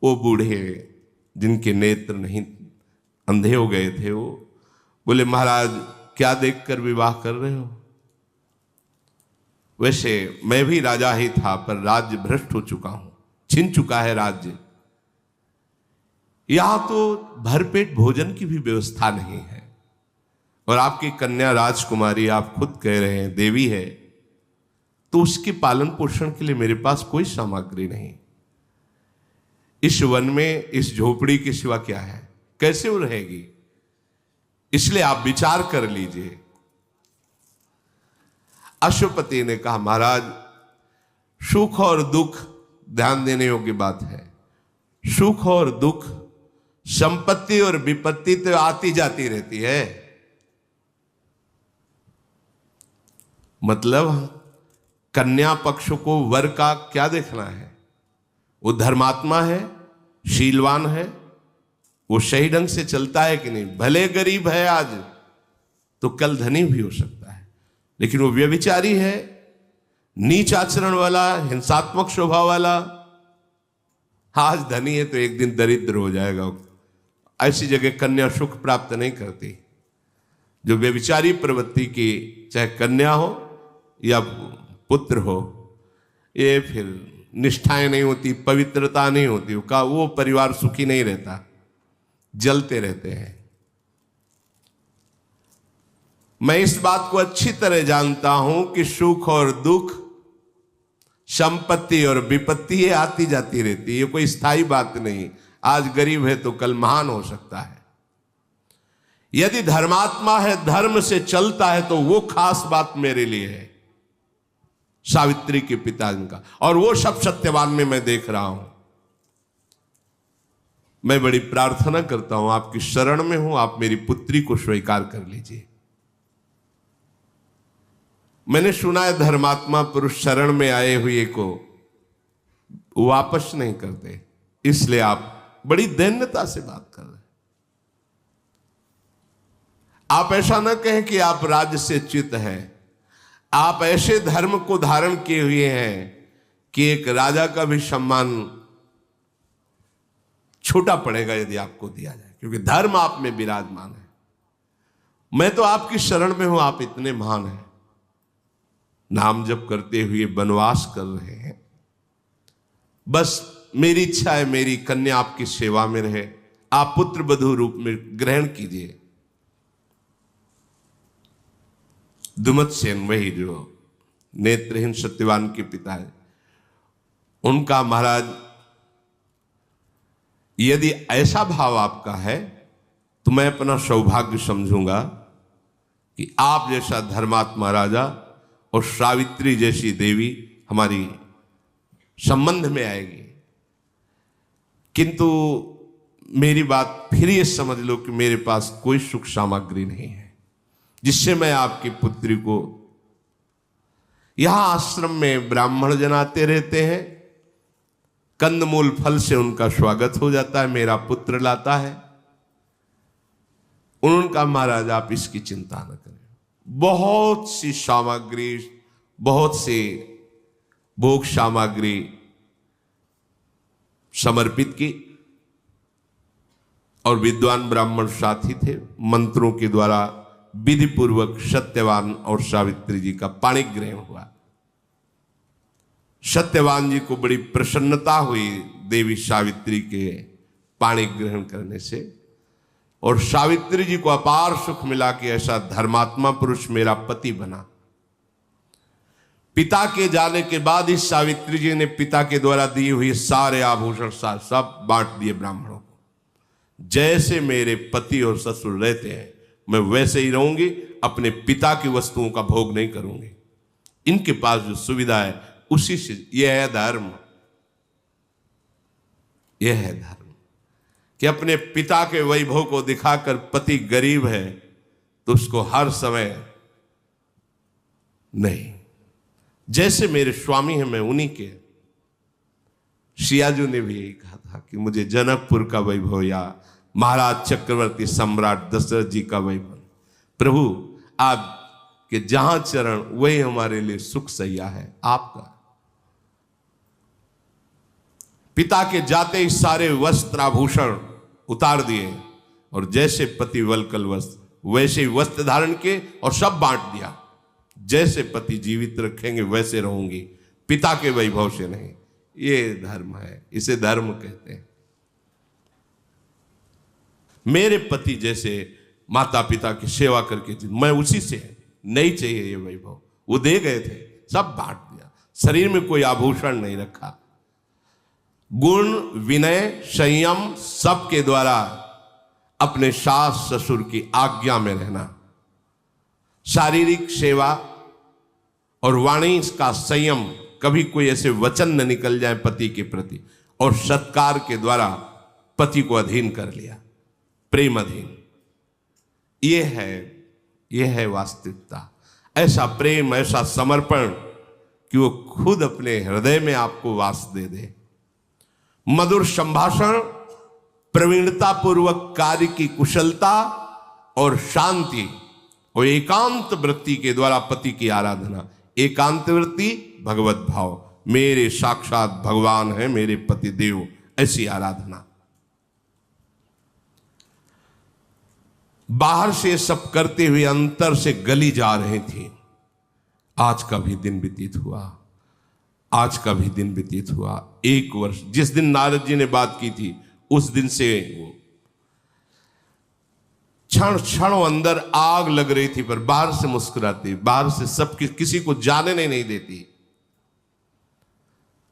वो बूढ़े जिनके नेत्र नहीं, अंधे हो गए थे, वो बोले महाराज क्या देखकर विवाह कर रहे हो? वैसे मैं भी राजा ही था, पर राज्य भ्रष्ट हो चुका हूं, छिन चुका है राज्य। यहां तो भरपेट भोजन की भी व्यवस्था नहीं है, और आपकी कन्या राजकुमारी, आप खुद कह रहे हैं देवी है, तो उसके पालन पोषण के लिए मेरे पास कोई सामग्री नहीं। इस वन में इस झोपड़ी के सिवा क्या है? कैसे वो रहेगी? इसलिए आप विचार कर लीजिए। अश्वपति ने कहा महाराज, सुख और दुख ध्यान देने योग्य बात है। सुख और दुख, संपत्ति और विपत्ति तो आती जाती रहती है। मतलब कन्या पक्ष को वर का क्या देखना है? वो धर्मात्मा है, शीलवान है, वो सही ढंग से चलता है कि नहीं। भले गरीब है आज, तो कल धनी भी हो सकता है, लेकिन वो व्यभिचारी है, नीच आचरण वाला, हिंसात्मक स्वभाव वाला, आज धनी है तो एक दिन दरिद्र हो जाएगा। ऐसी जगह कन्या सुख प्राप्त नहीं करती। जो व्यभिचारी प्रवृत्ति की, चाहे कन्या हो या पुत्र हो, ये फिर निष्ठाएं नहीं होती, पवित्रता नहीं होती, का वो परिवार सुखी नहीं रहता, जलते रहते हैं। मैं इस बात को अच्छी तरह जानता हूं कि सुख और दुख, संपत्ति और विपत्ति ये आती जाती रहती है, ये कोई स्थायी बात नहीं। आज गरीब है तो कल महान हो सकता है। यदि धर्मात्मा है, धर्म से चलता है, तो वो खास बात मेरे लिए है सावित्री के पिताजी का, और वो सब सत्यवान में मैं देख रहा हूं। मैं बड़ी प्रार्थना करता हूं, आपकी शरण में हूं, आप मेरी पुत्री को स्वीकार कर लीजिए। मैंने सुना है धर्मात्मा पुरुष शरण में आए हुए को वापस नहीं करते, इसलिए आप बड़ी दैन्यता से बात कर रहे हैं। आप ऐसा ना कहें कि आप राज्य से च्युत हैं। आप ऐसे धर्म को धारण किए हुए हैं कि एक राजा का भी सम्मान छोटा पड़ेगा यदि आपको दिया जाए, क्योंकि धर्म आप में विराजमान है। मैं तो आपकी शरण में हूं, आप इतने महान हैं। नाम जप करते हुए वनवास कर रहे हैं। बस मेरी इच्छा है मेरी कन्या आपकी सेवा में रहे, आप पुत्र वधू रूप में ग्रहण कीजिए। दुमतसेन, वही जो नेत्रहीन सत्यवान के पिता है, उनका महाराज यदि ऐसा भाव आपका है तो मैं अपना सौभाग्य समझूंगा कि आप जैसा धर्मात्मा राजा और सावित्री जैसी देवी हमारी संबंध में आएगी। किंतु मेरी बात फिर ये समझ लो कि मेरे पास कोई सुख सामग्री नहीं है जिससे मैं आपकी पुत्री को, यहां आश्रम में ब्राह्मण जन आते रहते हैं, कंदमूल फल से उनका स्वागत हो जाता है, मेरा पुत्र लाता है। उनका महाराज आप इसकी चिंता न करें, बहुत सी सामग्री, बहुत से भोग सामग्री समर्पित की, और विद्वान ब्राह्मण साथी थे। मंत्रों के द्वारा विधि पूर्वक सत्यवान और सावित्री जी का पाणी ग्रहण हुआ। सत्यवान जी को बड़ी प्रसन्नता हुई देवी सावित्री के पाणी ग्रहण करने से, और सावित्री जी को अपार सुख मिला कि ऐसा धर्मात्मा पुरुष मेरा पति बना। पिता के जाने के बाद इस सावित्री जी ने पिता के द्वारा दिए हुए सारे आभूषण सब बांट दिए ब्राह्मणों को। जैसे मेरे पति और ससुर रहते हैं मैं वैसे ही रहूंगी, अपने पिता की वस्तुओं का भोग नहीं करूंगी। इनके पास जो सुविधा है उसी से, यह है धर्म, यह है धर्म कि अपने पिता के वैभव को दिखाकर पति गरीब है तो उसको हर समय नहीं, जैसे मेरे स्वामी हैं मैं उन्हीं के। सियाजू ने भी यही कहा था कि मुझे जनकपुर का वैभव या महाराज चक्रवर्ती सम्राट दशरथ जी का वैभव, प्रभु आपके जहां चरण वही हमारे लिए सुख सैया है आपका। पिता के जाते ही सारे वस्त्र आभूषण उतार दिए और जैसे पति वलकल वस्त्र वैसे ही वस्त्र धारण किए और सब बांट दिया। जैसे पति जीवित रखेंगे वैसे रहूंगी, पिता के वैभव से नहीं। ये धर्म है, इसे धर्म कहते हैं। मेरे पति जैसे माता पिता की सेवा करके मैं उसी से नहीं चाहिए ये वैभव, वो दे गए थे सब बांट दिया, शरीर में कोई आभूषण नहीं रखा। गुण विनय संयम सबके द्वारा अपने सास ससुर की आज्ञा में रहना, शारीरिक सेवा और वाणी का संयम, कभी कोई ऐसे वचन न निकल जाए पति के प्रति, और सत्कार के द्वारा पति को अधीन कर लिया, प्रेम अधीन। यह है वास्तविकता। ऐसा प्रेम, ऐसा समर्पण कि वो खुद अपने हृदय में आपको वास दे दे। मधुर संभाषण, प्रवीणता पूर्वक कार्य की कुशलता और शांति और एकांत वृत्ति के द्वारा पति की आराधना। एकांत वृत्ति भगवत भाव, मेरे साक्षात भगवान है मेरे पति देव, ऐसी आराधना। बाहर से सब करते हुए अंतर से गली जा रही थी। आज का भी दिन व्यतीत हुआ, आज का भी दिन व्यतीत हुआ। 1 वर्ष, जिस दिन नारद जी ने बात की थी उस दिन से क्षण क्षण अंदर आग लग रही थी, पर बाहर से मुस्कुराती, बाहर से सब किसी को जाने नहीं देती।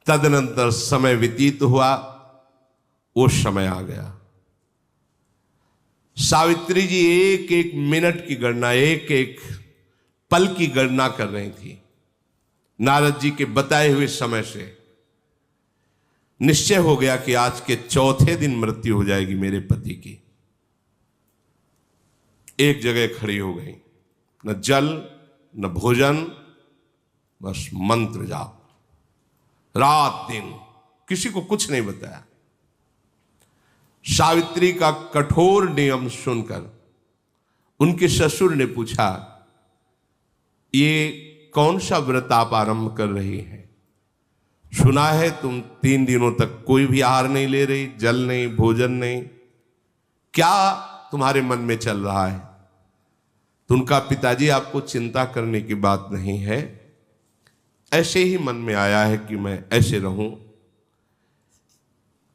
तदनंतर समय व्यतीत हुआ, वो समय आ गया। सावित्री जी एक एक मिनट की गणना, एक एक पल की गणना कर रही थी। नारद जी के बताए हुए समय से निश्चय हो गया कि आज के चौथे दिन मृत्यु हो जाएगी मेरे पति की। एक जगह खड़ी हो गई, न जल न भोजन, बस मंत्र जाप, रात दिन किसी को कुछ नहीं बताया। सावित्री का कठोर नियम सुनकर उनके ससुर ने पूछा, ये कौन सा व्रत आप आरंभ कर रही हैं? सुना है तुम 3 दिनों तक कोई भी आहार नहीं ले रही, जल नहीं, भोजन नहीं, क्या तुम्हारे मन में चल रहा है? तो उनका पिताजी, आपको चिंता करने की बात नहीं है, ऐसे ही मन में आया है कि मैं ऐसे रहूं।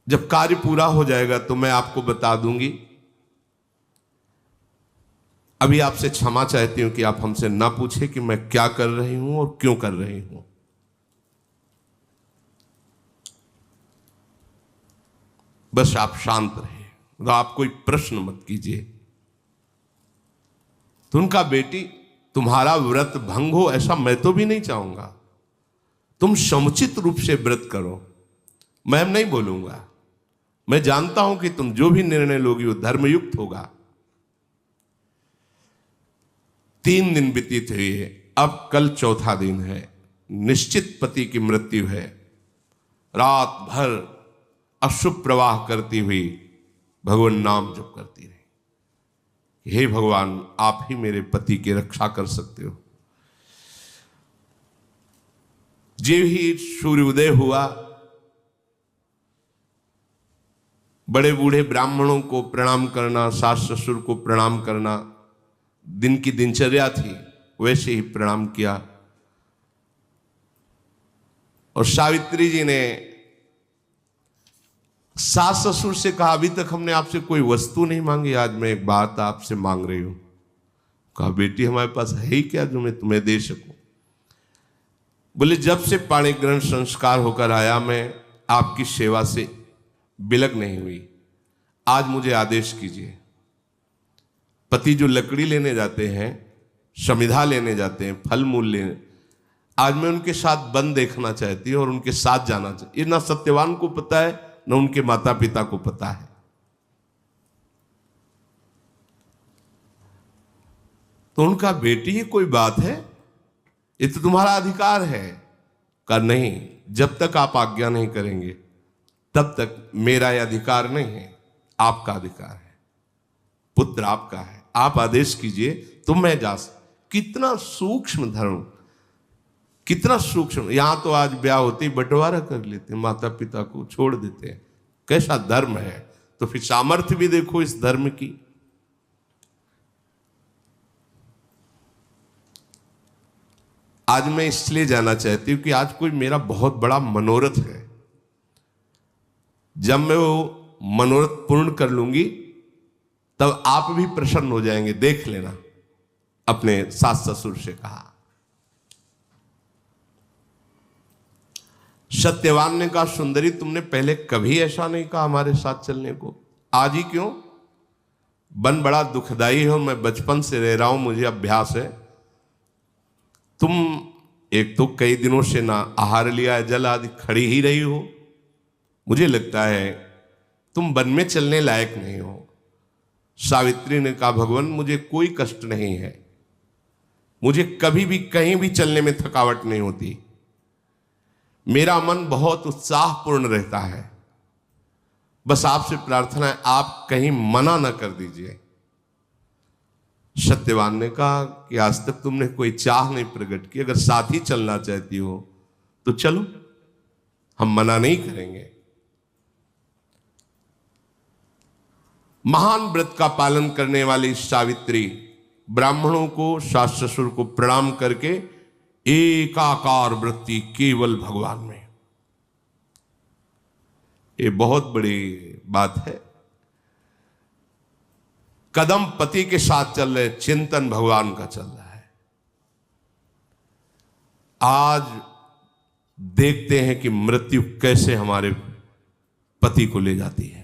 जब कार्य पूरा हो जाएगा तो मैं आपको बता दूंगी। अभी आपसे क्षमा चाहती हूं कि आप हमसे ना पूछे कि मैं क्या कर रही हूं और क्यों कर रही हूं। बस आप शांत रहिए, तो आप कोई प्रश्न मत कीजिए। तो उनका, बेटी तुम्हारा व्रत भंग हो ऐसा मैं तो भी नहीं चाहूंगा, तुम समुचित रूप से व्रत करो। मैं नहीं बोलूंगा, मैं जानता हूं कि तुम जो भी निर्णय लोगी वो धर्मयुक्त होगा। 3 दिन व्यतीत हुए, अब कल चौथा दिन है। निश्चित पति की मृत्यु है। रात भर अशुभ प्रवाह करती हुई भगवान नाम जप करती रही। हे भगवान, आप ही मेरे पति की रक्षा कर सकते हो। जो ही सूर्योदय हुआ, बड़े बूढ़े ब्राह्मणों को प्रणाम करना, सास ससुर को प्रणाम करना दिन की दिनचर्या थी, वैसे ही प्रणाम किया। और सावित्री जी ने सास ससुर से कहा, अभी तक हमने आपसे कोई वस्तु नहीं मांगी, आज मैं एक बात आपसे मांग रही हूं। कहा, बेटी हमारे पास है ही क्या जो मैं तुम्हें दे सकूं? बोले, जब से पाणी ग्रहण संस्कार होकर आया मैं आपकी सेवा से बिलक नहीं हुई, आज मुझे आदेश कीजिए। पति जो लकड़ी लेने जाते हैं, समिधा लेने जाते हैं, फल मूल लेने, आज मैं उनके साथ वन देखना चाहती हूं और उनके साथ जाना चाहती। ये ना सत्यवान को पता है, न उनके माता पिता को पता है। तो उनका, बेटी ये कोई बात है, ये तो तुम्हारा अधिकार है। कहा, नहीं, जब तक आप आज्ञा नहीं करेंगे तब तक मेरा यह अधिकार नहीं है, आपका अधिकार है। पुत्र आपका है, आप आदेश कीजिए तो मैं जा सकता। कितना सूक्ष्म धर्म, कितना सूक्ष्म। यहां तो आज ब्याह होते ही बंटवारा कर लेते हैं, माता पिता को छोड़ देते हैं। कैसा धर्म है? तो फिर सामर्थ्य भी देखो इस धर्म की। आज मैं इसलिए जाना चाहती हूं कि आज कोई मेरा बहुत बड़ा मनोरथ है। जब मैं वो मनोरथ पूर्ण कर लूंगी तब आप भी प्रसन्न हो जाएंगे, देख लेना। अपने सास ससुर से कहा। सत्यवान ने कहा, सुंदरी तुमने पहले कभी ऐसा नहीं कहा हमारे साथ चलने को, आज ही क्यों? वन बड़ा दुखदाई है और मैं बचपन से रह रहा हूं, मुझे अभ्यास है। तुम एक तो कई दिनों से ना आहार लिया है, जल आदि, खड़ी ही रही हो। मुझे लगता है तुम वन में चलने लायक नहीं हो। सावित्री ने कहा, भगवान मुझे कोई कष्ट नहीं है, मुझे कभी भी कहीं भी चलने में थकावट नहीं होती, मेरा मन बहुत उत्साहपूर्ण रहता है। बस आपसे प्रार्थना है आप कहीं मना न कर दीजिए। सत्यवान ने कहा कि आज तक तुमने कोई चाह नहीं प्रकट की, अगर साथ ही चलना चाहती हो तो चलो, हम मना नहीं करेंगे। महान व्रत का पालन करने वाली सावित्री ब्राह्मणों को, सास ससुर को प्रणाम करके एकाकार वृत्ति केवल भगवान में। ये बहुत बड़ी बात है। कदम पति के साथ चल रहे, चिंतन भगवान का चल रहा है। आज देखते हैं कि मृत्यु कैसे हमारे पति को ले जाती है।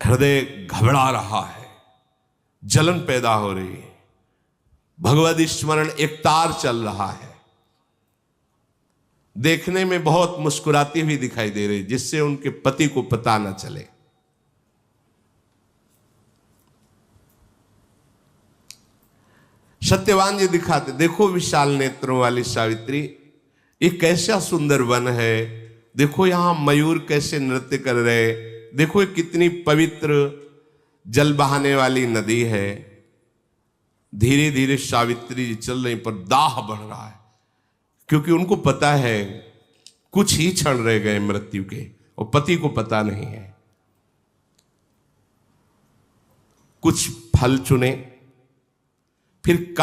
हृदय घबरा रहा है, जलन पैदा हो रही है, भगवद स्मरण एक तार चल रहा है। देखने में बहुत मुस्कुराती हुई दिखाई दे रही, जिससे उनके पति को पता न चले। सत्यवान जी दिखाते, देखो विशाल नेत्रों वाली सावित्री, ये कैसा सुंदर वन है, देखो यहां मयूर कैसे नृत्य कर रहे, देखो ये कितनी पवित्र जल बहाने वाली नदी है। धीरे धीरे सावित्री जी चल रही, पर दाह बढ़ रहा है, क्योंकि उनको पता है कुछ ही क्षण रह गए मृत्यु के, और पति को पता नहीं है। कुछ फल चुने, फिर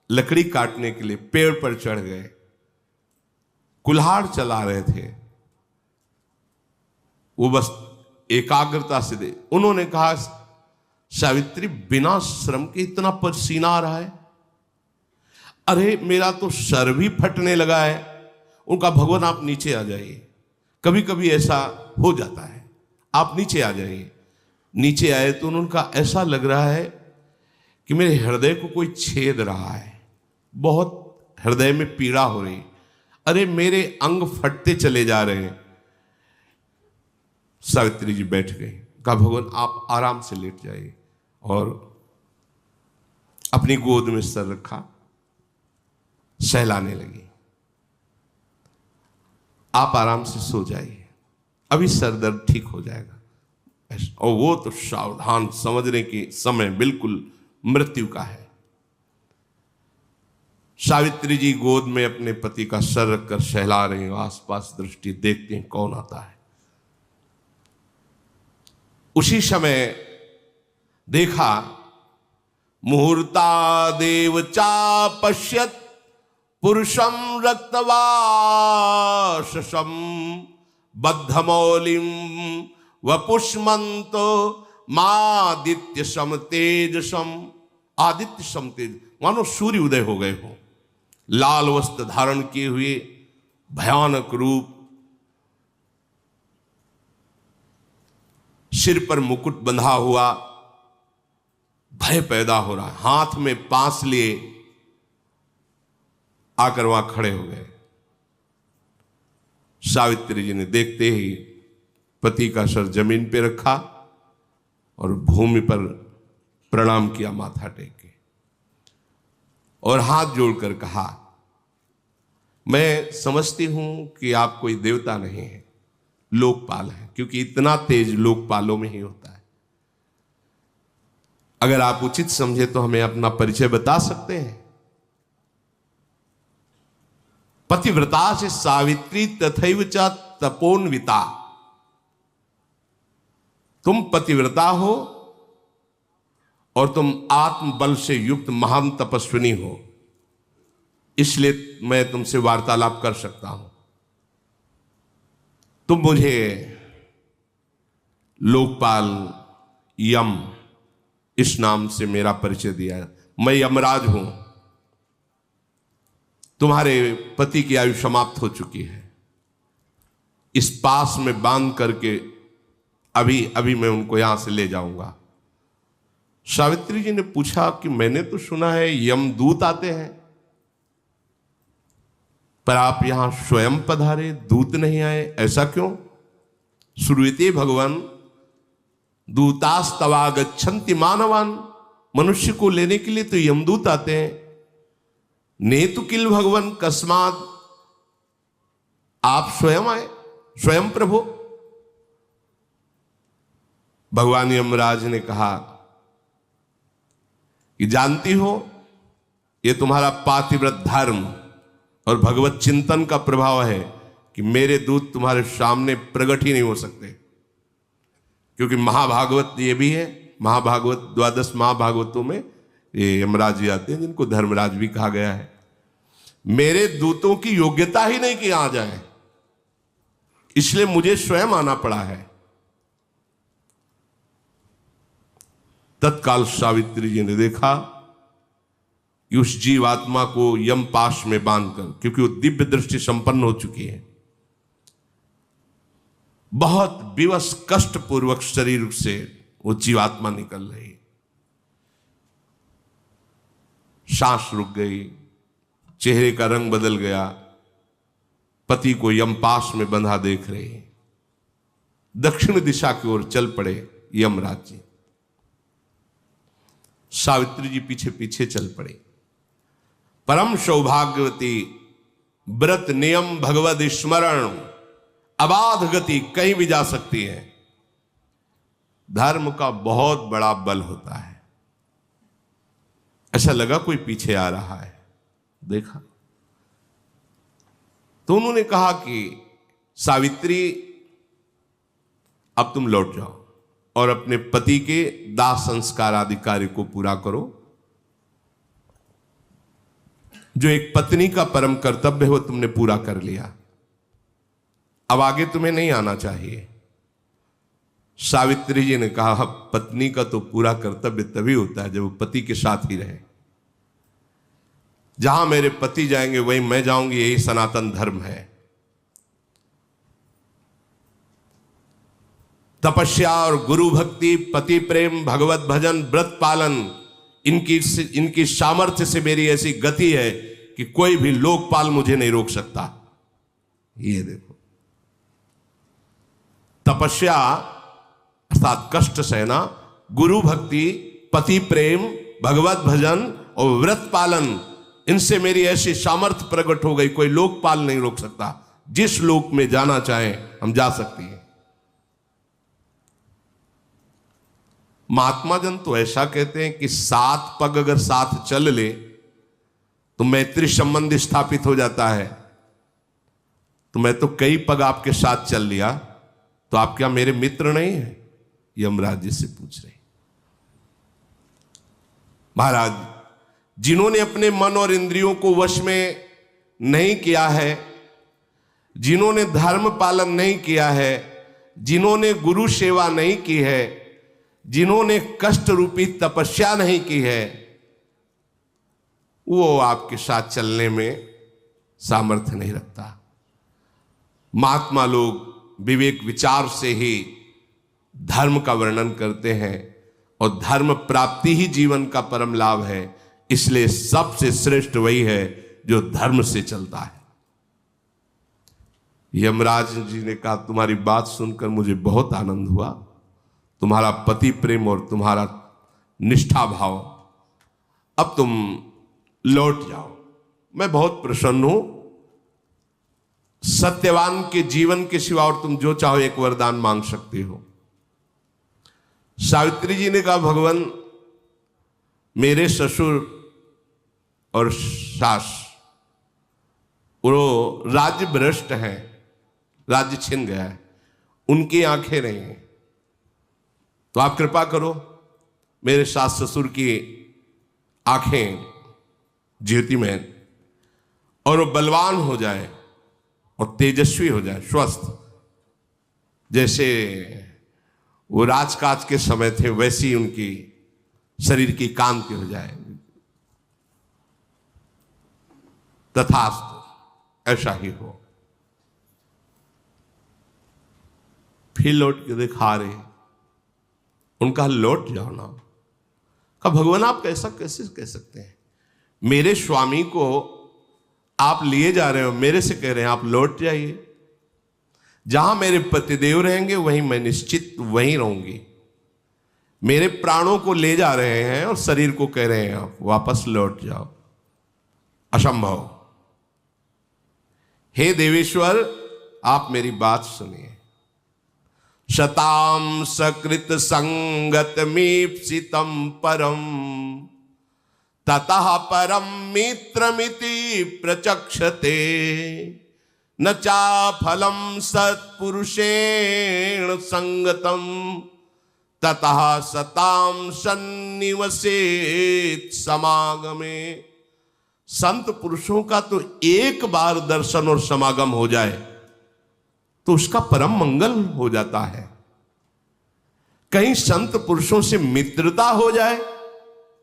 लकड़ी काटने के लिए पेड़ पर चढ़ गए, कुल्हाड़ चला रहे थे। वो बस एकाग्रता से दे। उन्होंने कहा, सावित्री बिना श्रम के इतना पसीना आ रहा है, अरे मेरा तो सर भी फटने लगा है। उनका, भगवान आप नीचे आ जाइए, कभी कभी ऐसा हो जाता है, आप नीचे आ जाइए। नीचे आए तो उनका ऐसा लग रहा है कि मेरे हृदय को कोई छेद रहा है, बहुत हृदय में पीड़ा हो रही, अरे मेरे अंग फटते चले जा रहे हैं। सावित्री जी बैठ गई, कहा भगवान आप आराम से लेट जाइए, और अपनी गोद में सर रखा, सहलाने लगी। आप आराम से सो जाइए, अभी सर दर्द ठीक हो जाएगा। और वो तो सावधान, समझने की समय बिल्कुल मृत्यु का है। सावित्री जी गोद में अपने पति का सर रखकर सहला रहे हैं, आसपास दृष्टि देखते हैं कौन आता है। उसी समय देखा, मुहूर्ता देव चा पश्यत पुरुषम रक्तवाससम बद्धमौलिम वपुष्मंतो मादित्य सम तेजसम। आदित्य सम तेज, मानो सूर्य उदय हो गए हो, लाल वस्त्र धारण किए हुए, भयानक रूप, सिर पर मुकुट बंधा हुआ, भय पैदा हो रहा है। हाथ में पास लिए आकर वहां खड़े हो गए। सावित्री जी ने देखते ही पति का सर जमीन पे रखा और भूमि पर प्रणाम किया, माथा टेके, और हाथ जोड़कर कहा, मैं समझती हूं कि आप कोई देवता नहीं है, लोकपाल है, क्योंकि इतना तेज लोकपालों में ही होता है। अगर आप उचित समझे तो हमें अपना परिचय बता सकते हैं। पतिव्रता से सावित्री तथैव च तपोन्विता। तुम पतिव्रता हो और तुम आत्मबल से युक्त महान तपस्विनी हो, इसलिए मैं तुमसे वार्तालाप कर सकता हूं। तुम मुझे लोकपाल यम इस नाम से मेरा परिचय दिया। मैं यमराज हूं, तुम्हारे पति की आयु समाप्त हो चुकी है, इस पास में बांध करके अभी अभी मैं उनको यहां से ले जाऊंगा। सावित्री जी ने पूछा कि मैंने तो सुना है यमदूत आते हैं, पर आप यहां स्वयं पधारे, दूत नहीं आए, ऐसा क्यों? श्रूयते भगवान दूतास्तवागच्छन्ति मानवान। मनुष्य को लेने के लिए तो यमदूत आते हैं। नेतु किल भगवान कस्मात, आप स्वयं आए, स्वयं प्रभु। भगवान यमराज ने कहा कि जानती हो, ये तुम्हारा पातिव्रत धर्म और भगवत चिंतन का प्रभाव है कि मेरे दूत तुम्हारे सामने प्रकट ही नहीं हो सकते, क्योंकि महाभागवत ये भी है, महाभागवत 12 महाभागवतों में ये यमराज जी आते हैं, जिनको धर्मराज भी कहा गया है। मेरे दूतों की योग्यता ही नहीं कि आ जाए, इसलिए मुझे स्वयं आना पड़ा है। तत्काल सावित्री जी ने देखा कि उस जीवात्मा को यम पाश में बांधकर, क्योंकि वो दिव्य दृष्टि संपन्न हो चुकी है, बहुत विवश कष्ट पूर्वक शरीर से वो जीवात्मा निकल रही, सांस रुक गई, चेहरे का रंग बदल गया, पति को यमपाश में बंधा देख रहे, दक्षिण दिशा की ओर चल पड़े यमराज जी। सावित्री जी पीछे पीछे चल पड़े। परम सौभाग्यवती, व्रत नियम भगवद स्मरण, अबाध गति, कहीं भी जा सकती है। धर्म का बहुत बड़ा बल होता है। ऐसा लगा कोई पीछे आ रहा है, देखा तो उन्होंने कहा कि सावित्री अब तुम लौट जाओ और अपने पति के दाह संस्कार आदि कार्य को पूरा करो। जो एक पत्नी का परम कर्तव्य है वो तुमने पूरा कर लिया, अब आगे तुम्हें नहीं आना चाहिए। सावित्री जी ने कहा, पत्नी का तो पूरा कर्तव्य तभी होता है जब वो पति के साथ ही रहे। जहां मेरे पति जाएंगे वहीं मैं जाऊंगी, यही सनातन धर्म है। तपस्या और गुरु भक्ति, पति प्रेम, भगवत भजन, व्रत पालन, इनकी सामर्थ्य से मेरी ऐसी गति है कि कोई भी लोकपाल मुझे नहीं रोक सकता। ये देखो, तपस्या अर्थात कष्ट सहना, गुरु भक्ति, पति प्रेम, भगवत भजन और व्रत पालन, इनसे मेरी ऐसी सामर्थ्य प्रकट हो गई, कोई लोकपाल नहीं रोक सकता। जिस लोक में जाना चाहें हम जा सकती हैं। महात्मा जन तो ऐसा कहते हैं कि 7 पग अगर साथ चल ले तो मैत्री संबंध स्थापित हो जाता है। तो मैं तो कई पग आपके साथ चल लिया, तो आप क्या मेरे मित्र नहीं है? यमराज जी से पूछ रहे। महाराज, जिन्होंने अपने मन और इंद्रियों को वश में नहीं किया है, जिन्होंने धर्म पालन नहीं किया है, जिन्होंने गुरु सेवा नहीं की है, जिन्होंने कष्ट रूपी तपस्या नहीं की है, वो आपके साथ चलने में सामर्थ्य नहीं रखता। महात्मा लोग विवेक विचार से ही धर्म का वर्णन करते हैं और धर्म प्राप्ति ही जीवन का परम लाभ है। इसलिए सबसे श्रेष्ठ वही है जो धर्म से चलता है। यमराज जी ने कहा, तुम्हारी बात सुनकर मुझे बहुत आनंद हुआ, तुम्हारा पति प्रेम और तुम्हारा निष्ठा भाव, अब तुम लौट जाओ, मैं बहुत प्रसन्न हूं। सत्यवान के जीवन के सिवा और तुम जो चाहो एक वरदान मांग सकते हो। सावित्री जी ने कहा, भगवान, मेरे ससुर और सास वो राज्य भ्रष्ट हैं, राज्य छिन गया है, उनकी आंखें नहीं हैं, तो आप कृपा करो मेरे सास ससुर की आंखें ज्योतिमय और वो बलवान हो जाए और तेजस्वी हो जाए, स्वस्थ, जैसे वो राजकाज के समय थे वैसी उनकी शरीर की कांति हो जाए। तथास्तु, ऐसा ही हो। फिर लौट के दिखा रहे, उनका लौट जाओ ना। कहा, भगवान आप कैसा कैसे कह सकते हैं? मेरे स्वामी को आप लिए जा रहे हो, मेरे से कह रहे हैं आप लौट जाइए। जहां मेरे पतिदेव रहेंगे वहीं मैं निश्चित वहीं रहूंगी। मेरे प्राणों को ले जा रहे हैं और शरीर को कह रहे हैं आप वापस लौट जाओ, असंभव। हे देवेश्वर, आप मेरी बात सुनिए। शताम सकृत संगत मीप्सितम परम ततः परम मित्रमिति प्रचक्षते न चा फलम सत्पुरुषेण संगतम ततः सताम सन्निवसेत समागमे। संत पुरुषों का तो एक बार दर्शन और समागम हो जाए तो उसका परम मंगल हो जाता है। कहीं संत पुरुषों से मित्रता हो जाए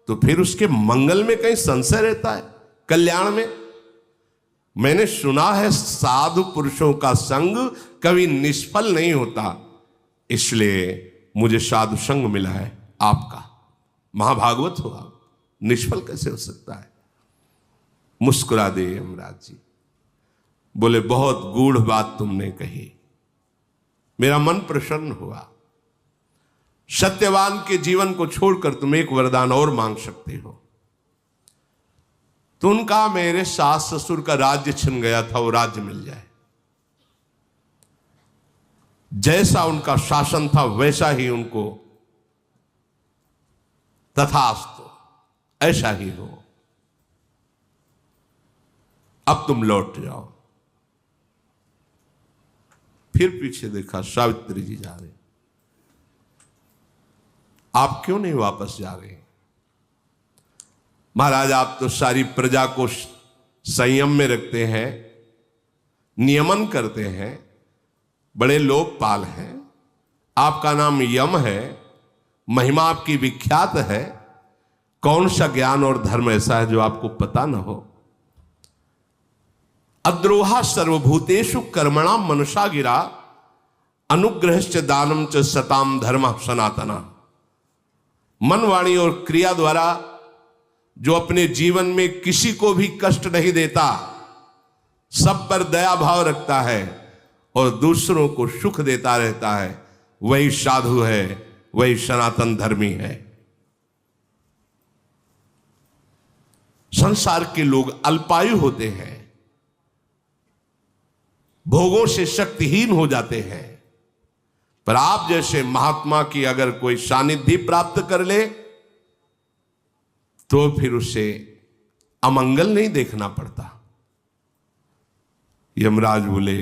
तो फिर उसके मंगल में कहीं संशय रहता है, कल्याण में। मैंने सुना है साधु पुरुषों का संग कभी निष्फल नहीं होता, इसलिए मुझे साधु संग मिला है आपका। महाभागवत हो आप, निष्फल कैसे हो सकता है? मुस्कुरा दे यमराज जी, बोले बहुत गूढ़ बात तुमने कही, मेरा मन प्रसन्न हुआ। सत्यवान के जीवन को छोड़कर तुम एक वरदान और मांग सकते हो। तो उनका मेरे सास ससुर का राज्य छिन गया था, वो राज्य मिल जाए। जैसा उनका शासन था वैसा ही उनको, तथास्तु, ऐसा ही हो। अब तुम लौट जाओ। फिर पीछे देखा, सावित्री जी जा रहे। आप क्यों नहीं वापस जा रहे? महाराज आप तो सारी प्रजा को संयम में रखते हैं, नियमन करते हैं, बड़े लोकपाल हैं, आपका नाम यम है, महिमा आपकी विख्यात है। कौन सा ज्ञान और धर्म ऐसा है जो आपको पता न हो? अद्रोहा सर्वभूतेषु कर्मणाम मनुषा गिरा, अनुग्रहश्च दानम च सताम धर्म सनातना। मन, वाणी और क्रिया द्वारा जो अपने जीवन में किसी को भी कष्ट नहीं देता, सब पर दया भाव रखता है और दूसरों को सुख देता रहता है, वही साधु है, वही सनातन धर्मी है। संसार के लोग अल्पायु होते हैं, भोगों से शक्तिहीन हो जाते हैं, पर आप जैसे महात्मा की अगर कोई सानिध्य प्राप्त कर ले तो फिर उसे अमंगल नहीं देखना पड़ता। यमराज बोले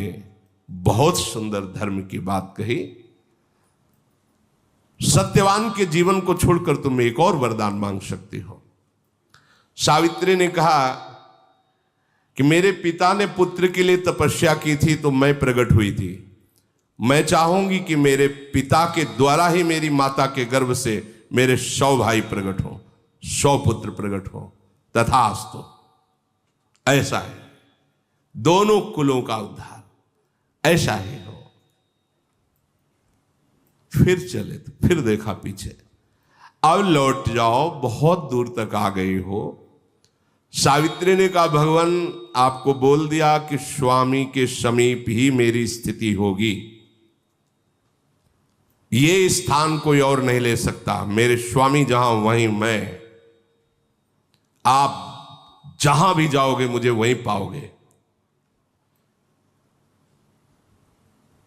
बहुत सुंदर धर्म की बात कही। सत्यवान के जीवन को छोड़कर तुम एक और वरदान मांग सकती हो। सावित्री ने कहा कि मेरे पिता ने पुत्र के लिए तपस्या की थी तो मैं प्रकट हुई थी, मैं चाहूंगी कि मेरे पिता के द्वारा ही मेरी माता के गर्भ से मेरे 100 भाई प्रकट हो, 100 पुत्र प्रकट हो। तथास्तु, ऐसा है, दोनों कुलों का उद्धार, ऐसा ही हो। फिर चले तो फिर देखा पीछे, अब लौट जाओ, बहुत दूर तक आ गई हो। सावित्री ने कहा भगवान आपको बोल दिया कि स्वामी के समीप ही मेरी स्थिति होगी, ये स्थान कोई और नहीं ले सकता, मेरे स्वामी जहां वहीं मैं, आप जहां भी जाओगे मुझे वहीं पाओगे।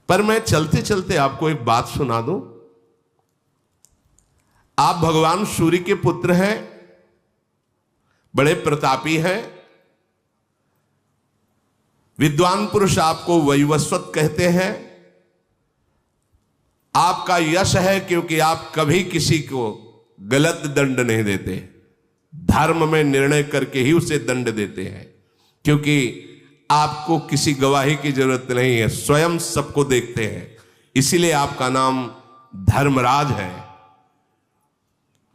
पर मैं चलते चलते आपको एक बात सुना दूं। आप भगवान सूर्य के पुत्र हैं, बड़े प्रतापी हैं, विद्वान पुरुष आपको वैवस्वत कहते हैं। आपका यश है क्योंकि आप कभी किसी को गलत दंड नहीं देते, धर्म में निर्णय करके ही उसे दंड देते हैं, क्योंकि आपको किसी गवाही की जरूरत नहीं है, स्वयं सबको देखते हैं, इसीलिए आपका नाम धर्मराज है।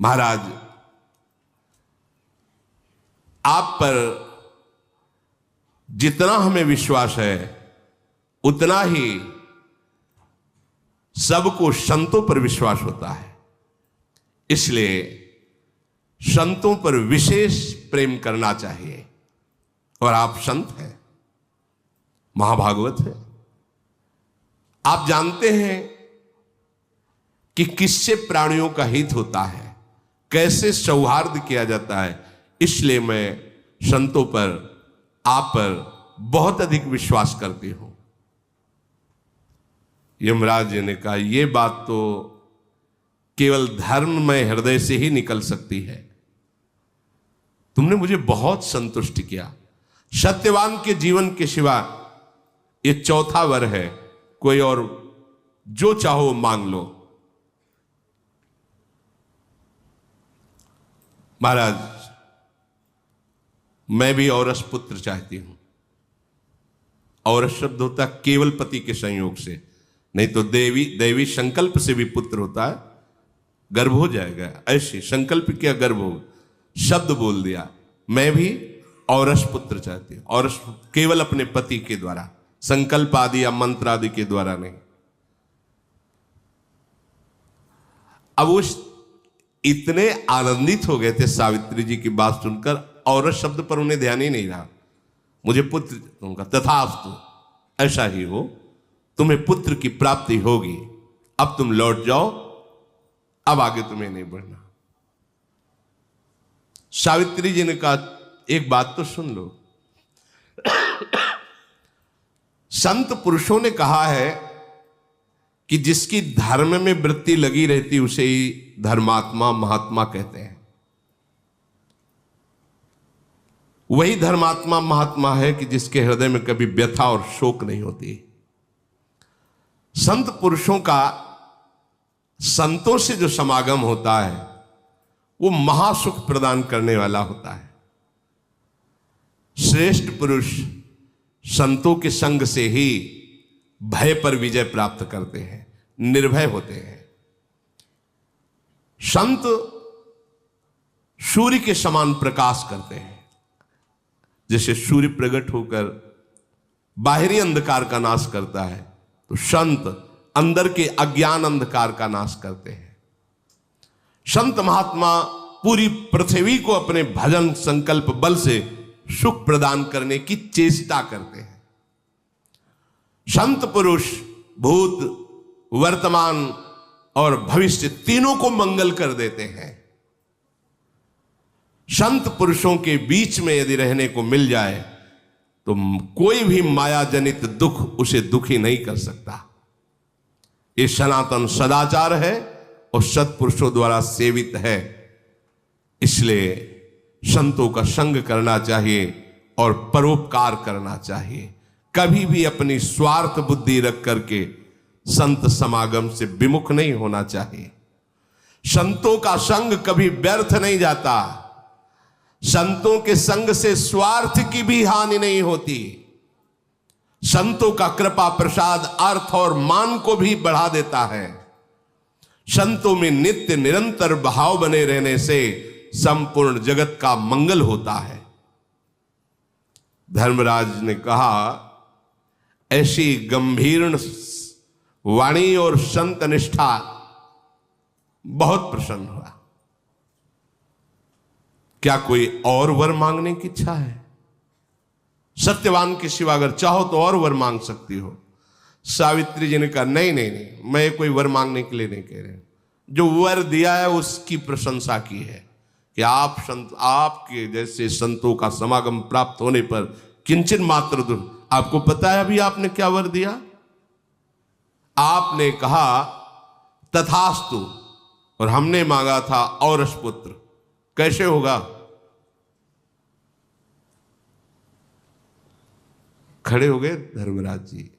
महाराज आप पर जितना हमें विश्वास है उतना ही सबको संतों पर विश्वास होता है, इसलिए संतों पर विशेष प्रेम करना चाहिए। और आप संत हैं, महाभागवत है, आप जानते हैं कि किससे प्राणियों का हित होता है, कैसे सौहार्द किया जाता है, इसलिए मैं संतों पर, आप पर बहुत अधिक विश्वास करती हूं। यमराज जी ने कहा यह बात तो केवल धर्ममय हृदय से ही निकल सकती है, तुमने मुझे बहुत संतुष्ट किया। सत्यवान के जीवन के सिवा ये चौथा वर है, कोई और जो चाहो मांग लो। महाराज मैं भी औरस पुत्र चाहती हूं। औरस शब्द होता केवल पति के संयोग से, नहीं तो देवी संकल्प से भी पुत्र होता है। गर्भ हो जाएगा। ऐसे संकल्प किया, गर्भ हो, शब्द बोल दिया, मैं भी औरस पुत्र चाहती हूं। औरस केवल अपने पति के द्वारा, संकल्प आदि या मंत्र आदि के द्वारा नहीं। अब वो इतने आनंदित हो गए थे सावित्री जी की बात सुनकर, औरस शब्द पर उन्हें ध्यान ही नहीं रहा। मुझे पुत्र, उनका तथास्तु, ऐसा ही हो, तुम्हें पुत्र की प्राप्ति होगी, अब तुम लौट जाओ, अब आगे तुम्हें नहीं बढ़ना। सावित्री जी ने कहा एक बात तो सुन लो, संत पुरुषों ने कहा है कि जिसकी धर्म में वृत्ति लगी रहती उसे ही धर्मात्मा महात्मा कहते हैं। वही धर्मात्मा महात्मा है कि जिसके हृदय में कभी व्यथा और शोक नहीं होती। संत पुरुषों का संतों से जो समागम होता है वो महासुख प्रदान करने वाला होता है। श्रेष्ठ पुरुष संतों के संग से ही भय पर विजय प्राप्त करते हैं, निर्भय होते हैं। संत सूर्य के समान प्रकाश करते हैं। जैसे सूर्य प्रकट होकर बाहरी अंधकार का नाश करता है, तो संत अंदर के अज्ञान अंधकार का नाश करते हैं। संत महात्मा पूरी पृथ्वी को अपने भजन संकल्प बल से सुख प्रदान करने की चेष्टा करते हैं। संत पुरुष भूत, वर्तमान और भविष्य तीनों को मंगल कर देते हैं। संत पुरुषों के बीच में यदि रहने को मिल जाए तो कोई भी माया जनित दुख उसे दुखी नहीं कर सकता। ये सनातन सदाचार है और सत्पुरुषों द्वारा सेवित है। इसलिए संतों का संग करना चाहिए और परोपकार करना चाहिए। कभी भी अपनी स्वार्थ बुद्धि रख करके संत समागम से विमुख नहीं होना चाहिए। संतों का संग कभी व्यर्थ नहीं जाता। संतों के संग से स्वार्थ की भी हानि नहीं होती। संतों का कृपा प्रसाद अर्थ और मान को भी बढ़ा देता है। संतों में नित्य निरंतर भाव बने रहने से संपूर्ण जगत का मंगल होता है। धर्मराज ने कहा, ऐसी गंभीर वाणी और संत निष्ठा, बहुत प्रसन्न हुआ। क्या कोई और वर मांगने की इच्छा है? सत्यवान के सिवा अगर चाहो तो और वर मांग सकती हो। सावित्री जी ने कहा नहीं नहीं नहीं, मैं कोई वर मांगने के लिए नहीं कह रहे। जो वर दिया है उसकी प्रशंसा की है कि आप संत, आपके जैसे संतों का समागम प्राप्त होने पर किंचन मात्र दुख। आपको पता है अभी आपने क्या वर दिया? आपने कहा तथास्तु और हमने मांगा था औरस पुत्र। कैसे होगा? खड़े हो गए धर्मराज जी।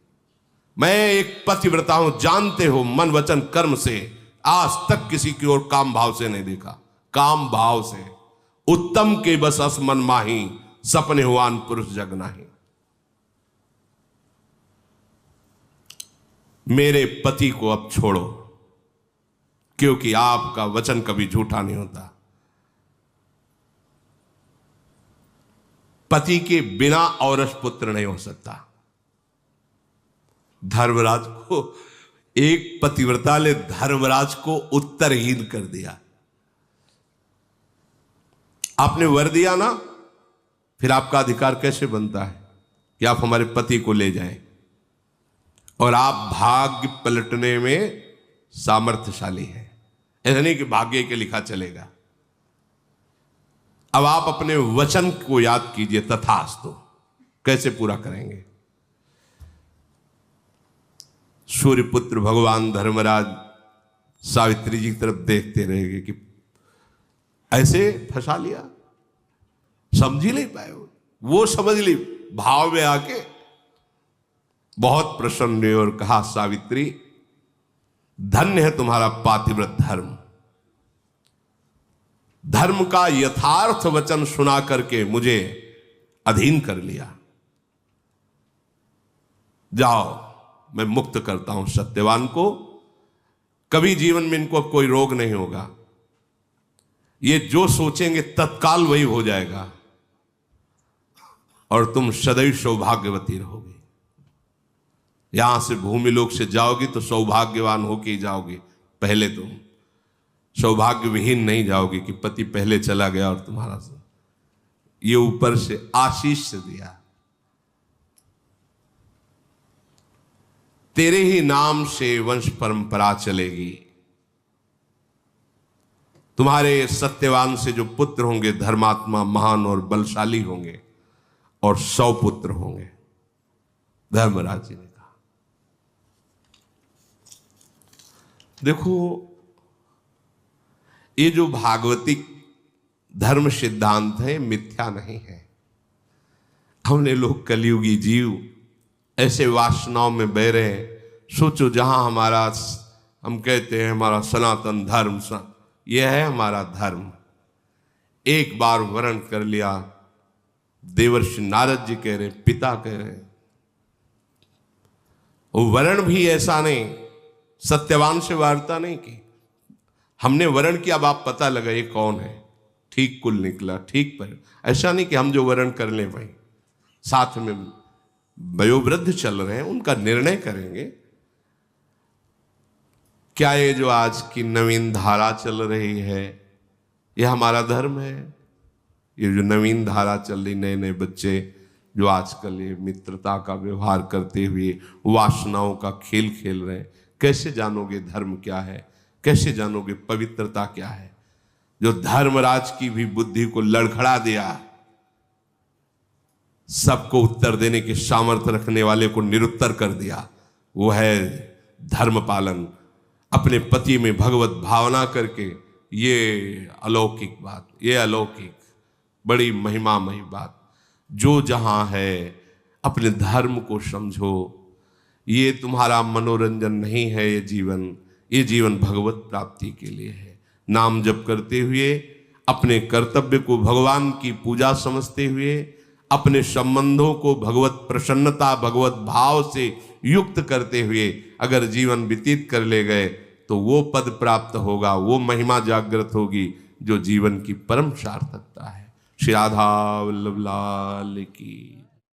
मैं एक पतिव्रता हूं, जानते हो, मन वचन कर्म से आज तक किसी की ओर काम भाव से नहीं देखा। काम भाव से उत्तम के बस अस मन माही, सपने हुआन पुरुष जग नाही। मेरे पति को अब छोड़ो, क्योंकि आपका वचन कभी झूठा नहीं होता। पति के बिना औरस पुत्र नहीं हो सकता। धर्मराज को, एक पतिव्रता ने धर्मराज को उत्तरहीन कर दिया। आपने वर दिया ना, फिर आपका अधिकार कैसे बनता है कि आप हमारे पति को ले जाएं? और आप भाग्य पलटने में सामर्थ्यशाली हैं। ऐसा नहीं कि भाग्य के लिखा चलेगा। अब आप अपने वचन को याद कीजिए, तथास्तु कैसे पूरा करेंगे? सूर्यपुत्र भगवान धर्मराज सावित्री जी की तरफ देखते रहेंगे कि ऐसे फंसा लिया, समझ ही नहीं पाए। वो समझ ली भाव में आके, बहुत प्रसन्न हुए और कहा, सावित्री धन्य है तुम्हारा पातिव्रत धर्म। धर्म का यथार्थ वचन सुना करके मुझे अधीन कर लिया। जाओ, मैं मुक्त करता हूं सत्यवान को। कभी जीवन में इनको अब कोई रोग नहीं होगा। ये जो सोचेंगे तत्काल वही हो जाएगा और तुम सदैव सौभाग्यवती रहोगे। यहां से भूमि लोक से जाओगी तो सौभाग्यवान होके ही जाओगे। पहले तुम सौभाग्य विहीन नहीं जाओगे कि पति पहले चला गया और तुम्हारा ये ऊपर से आशीष से दिया। तेरे ही नाम से वंश परंपरा चलेगी। तुम्हारे सत्यवान से जो पुत्र होंगे धर्मात्मा, महान और बलशाली होंगे और 100 पुत्र होंगे। धर्मराज जी ने कहा देखो, ये जो भागवतिक धर्म सिद्धांत है मिथ्या नहीं है। हमने लोग कलयुगी जीव ऐसे वासनाओं में बह रहे हैं। सोचो जहां हमारा, हम कहते हैं हमारा सनातन धर्म, यह है हमारा धर्म। एक बार वर्ण कर लिया, देवर्षि नारद जी कह रहे, पिता कह रहे, वो वर्ण भी ऐसा नहीं, सत्यवान से वार्ता नहीं की, हमने वर्ण किया, अब आप पता लगा ये कौन है, ठीक कुल निकला, ठीक पर। ऐसा नहीं कि हम जो वर्ण कर लें भाई, साथ में वयोवृद्ध चल रहे हैं उनका निर्णय करेंगे। क्या ये जो आज की नवीन धारा चल रही है ये हमारा धर्म है? ये जो नवीन धारा चल रही, नए नए बच्चे जो आजकल ये मित्रता का व्यवहार करते हुए वासनाओं का खेल खेल रहे हैं, कैसे जानोगे धर्म क्या है? कैसे जानोगे पवित्रता क्या है? जो धर्मराज की भी बुद्धि को लड़खड़ा दिया, सबको उत्तर देने के सामर्थ्य रखने वाले को निरुत्तर कर दिया, वो है धर्म पालन। अपने पति में भगवत भावना करके, ये अलौकिक बात, ये अलौकिक बड़ी महिमामयी बात। जो जहां है अपने धर्म को समझो। ये तुम्हारा मनोरंजन नहीं है, ये जीवन भगवत प्राप्ति के लिए है। नाम जप करते हुए अपने कर्तव्य को भगवान की पूजा समझते हुए, अपने संबंधों को भगवत प्रसन्नता, भगवत भाव से युक्त करते हुए अगर जीवन व्यतीत कर ले गए तो वो पद प्राप्त होगा, वो महिमा जागृत होगी जो जीवन की परम सार्थकता है। श्री राधा वल्लभ लाल की।